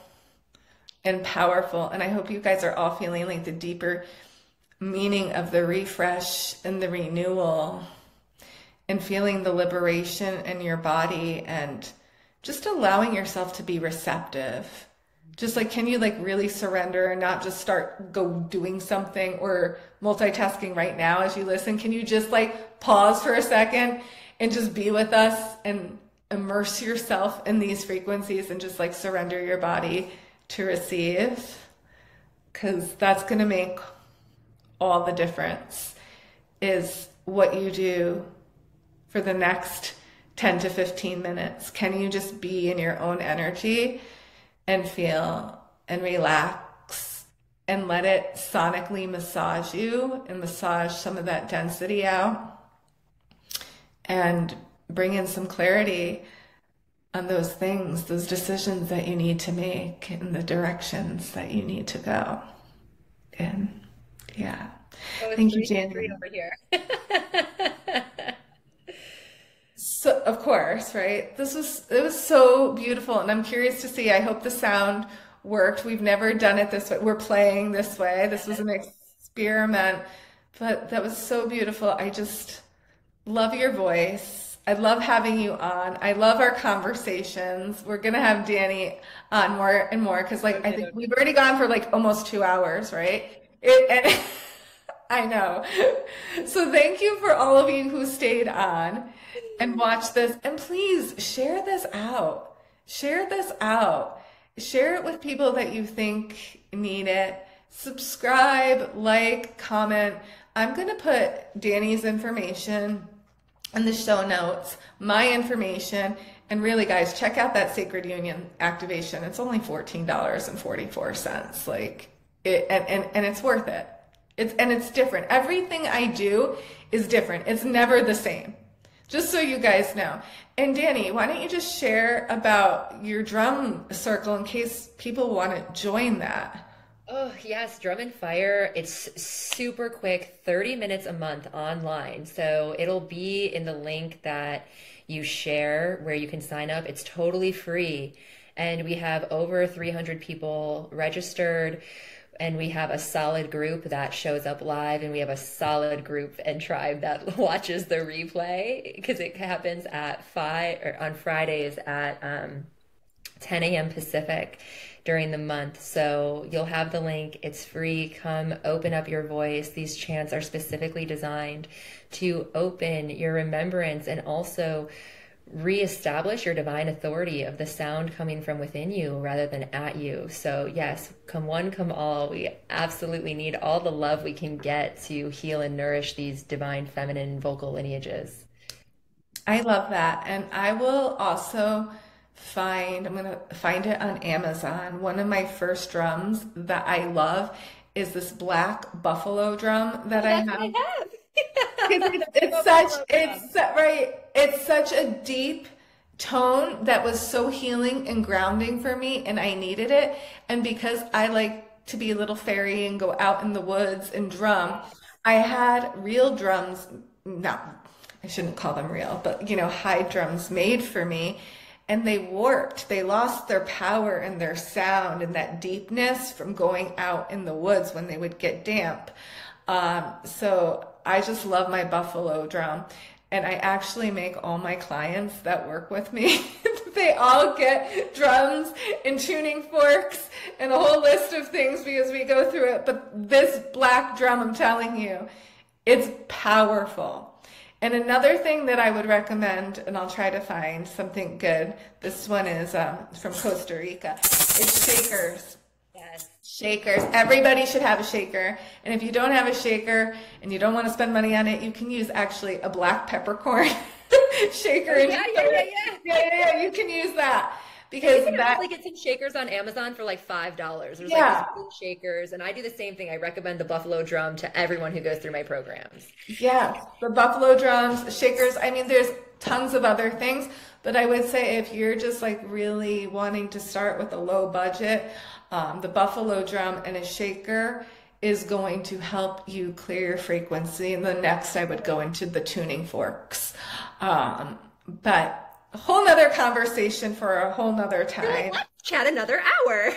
and powerful. And I hope you guys are all feeling like the deeper meaning of the refresh and the renewal, and feeling the liberation in your body, and just allowing yourself to be receptive. Just like, can you like really surrender and not just start doing something or multitasking right now as you listen? Can you just like pause for a second and just be with us and immerse yourself in these frequencies, and just like surrender your body to receive? Because that's going to make all the difference, is what you do for the next 10 to 15 minutes. Can you just be in your own energy and feel and relax and let it sonically massage you and massage some of that density out, and bring in some clarity on those things, those decisions that you need to make, and the directions that you need to go in. Yeah. Oh, Thank you, January. Over here. So, of course, right? It was so beautiful, and I'm curious to see. I hope the sound worked. We've never done it this way. We're playing this way. This was an experiment, but that was so beautiful. I just love your voice. I love having you on. I love our conversations. We're gonna have Dani on more and more, because like I think we've already gone for like almost 2 hours, right? And I know. So thank you for all of you who stayed on and watched this. And please share this out. Share this out. Share it with people that you think need it. Subscribe, like, comment. I'm going to put Dani's information in the show notes, my information. And really, guys, check out that Sacred Union activation. It's only $14.44. Like and it's worth it. It's different. Everything I do is different. It's never the same. Just so you guys know. And Dani, why don't you just share about your drum circle in case people want to join that? Oh, yes, Drum and Fire. It's super quick, 30 minutes a month online. So it'll be in the link that you share where you can sign up. It's totally free. And we have over 300 people registered. And we have a solid group that shows up live, and we have a solid group and tribe that watches the replay, because it happens at 5 or on Fridays at 10 a.m. Pacific during the month. So you'll have the link. It's free. Come open up your voice. These chants are specifically designed to open your remembrance and also reestablish your divine authority of the sound coming from within you rather than at you. So yes, come one, come all. We absolutely need all the love we can get to heal and nourish these divine feminine vocal lineages. I love that. And I will also I'm going to find it on Amazon. One of my first drums that I love is this black buffalo drum that I have. It's such a deep tone that was so healing and grounding for me, and I needed it. And because I like to be a little fairy and go out in the woods and drum, I had real drums. No, I shouldn't call them real, but hide drums made for me, and they warped. They lost their power and their sound and that deepness from going out in the woods when they would get damp. So I just love my buffalo drum. And I actually make all my clients that work with me, they all get drums and tuning forks and a whole list of things because we go through it. But this black drum, I'm telling you, it's powerful. And another thing that I would recommend, and I'll try to find something good. This one is from Costa Rica. It's shakers. Yes. Shakers. Everybody should have a shaker. And if you don't have a shaker and you don't want to spend money on it, you can use actually a black peppercorn shaker. Yeah. Yeah, you can use that. because You can that, actually get some shakers on Amazon for like $5. There's like yeah, these green shakers, and I do the same thing. I recommend the Buffalo Drum to everyone who goes through my programs. yeah, the buffalo drums, shakers. I mean, there's tons of other things, but I would say if you're just like really wanting to start with a low budget, the buffalo drum and a shaker is going to help you clear your frequency. And the next I would go into the tuning forks. But a whole nother conversation for a whole nother time. Let's chat another hour.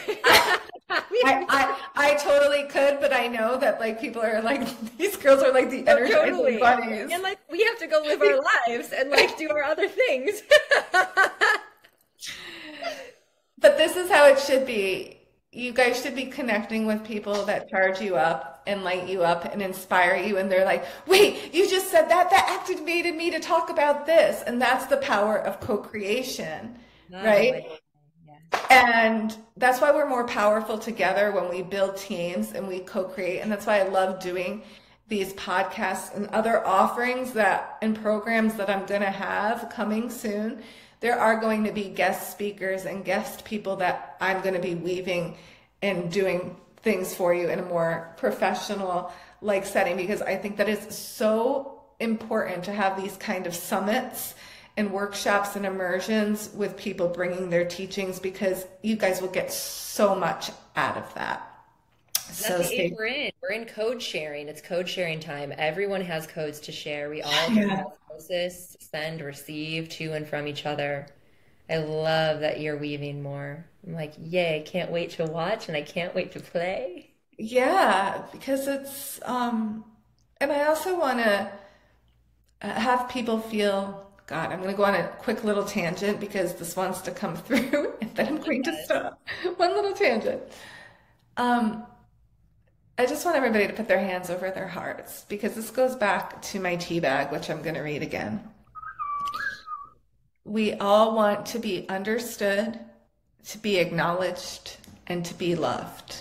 I totally could, but I know that like people are like, these girls are like the energizing Totally. bunnies. And like we have to go live our lives and like do our other things. But this is how it should be. You guys should be connecting with people that charge you up and light you up and inspire you. And they're like, wait, you just said that? That activated me to talk about this. And that's the power of co-creation, right? And that's why we're more powerful together when we build teams and we co-create. And that's why I love doing these podcasts and other offerings that and programs that I'm going to have coming soon. There are going to be guest speakers and guest people that I'm going to be weaving and doing things for you in a more professional like setting, because I think that is so important to have these kind of summits and workshops and immersions with people bringing their teachings, because you guys will get so much out of that. So That's the age we're in. We're in code sharing. It's code sharing time. Everyone has codes to share. We all have osmosis, send, receive to and from each other. I love that you're weaving more. I'm like, yay, can't wait to watch and I can't wait to play. Yeah, because it's, and I also want to have people feel, God, I'm going to go on a quick little tangent because this wants to come through and then I'm going to stop. One little tangent. I just want everybody to put their hands over their hearts, because this goes back to my tea bag, which I'm going to read again. We all want to be understood, to be acknowledged, and to be loved.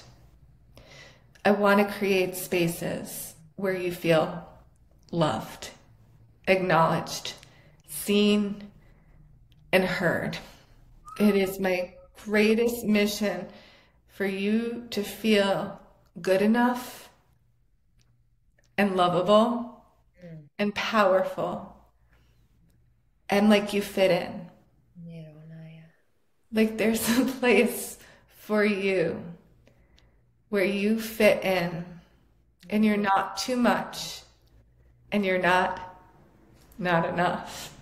I want to create spaces where you feel loved, acknowledged, seen, and heard. It is my greatest mission for you to feel good enough and lovable and powerful and like you fit in. Like there's a place for you where you fit in and you're not too much and you're not enough.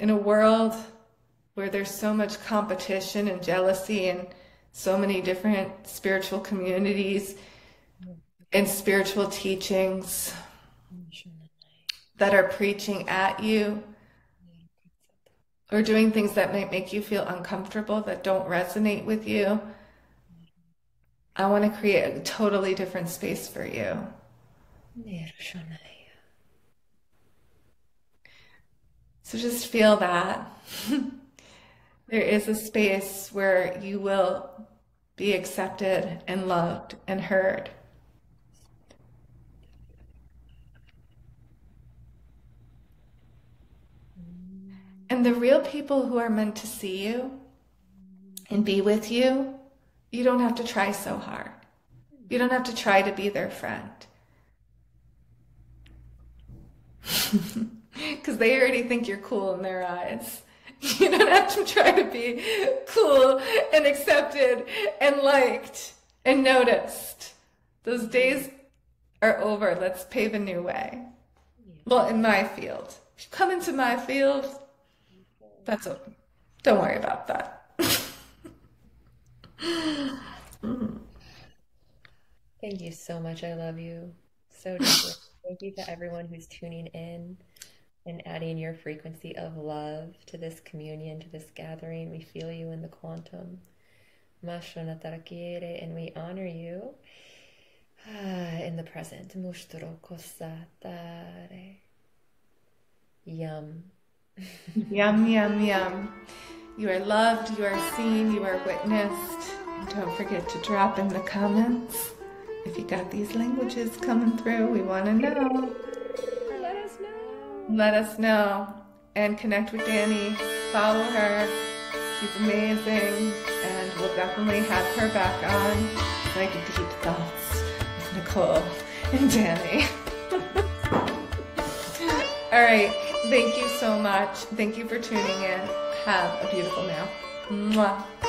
In a world where there's so much competition and jealousy and so many different spiritual communities and spiritual teachings that are preaching at you or doing things that might make you feel uncomfortable, that don't resonate with you, I want to create a totally different space for you. So just feel that. There is a space where you will be accepted and loved and heard. And the real people who are meant to see you and be with you, you don't have to try so hard. You don't have to try to be their friend. Because they already think you're cool in their eyes. You don't have to try to be cool and accepted and liked and noticed. Those days are over. Let's pave a new way. Well, in my field. If you come into my field, that's okay. Don't worry about that. Thank you so much. I love you so deeply. Thank you to everyone who's tuning in and adding your frequency of love to this communion, to this gathering. We feel you in the quantum. And we honor you in the present. Yum. Yum, yum, yum. You are loved, you are seen, you are witnessed. And don't forget to drop in the comments if you got these languages coming through. We want to know. Let us know. Let us know. and connect with Dani. Follow her. She's amazing. And we'll definitely have her back on, like Deep Thoughts with Nicole and Dani. All right. Thank you so much. Thank you for tuning in. Have a beautiful now. Mwah.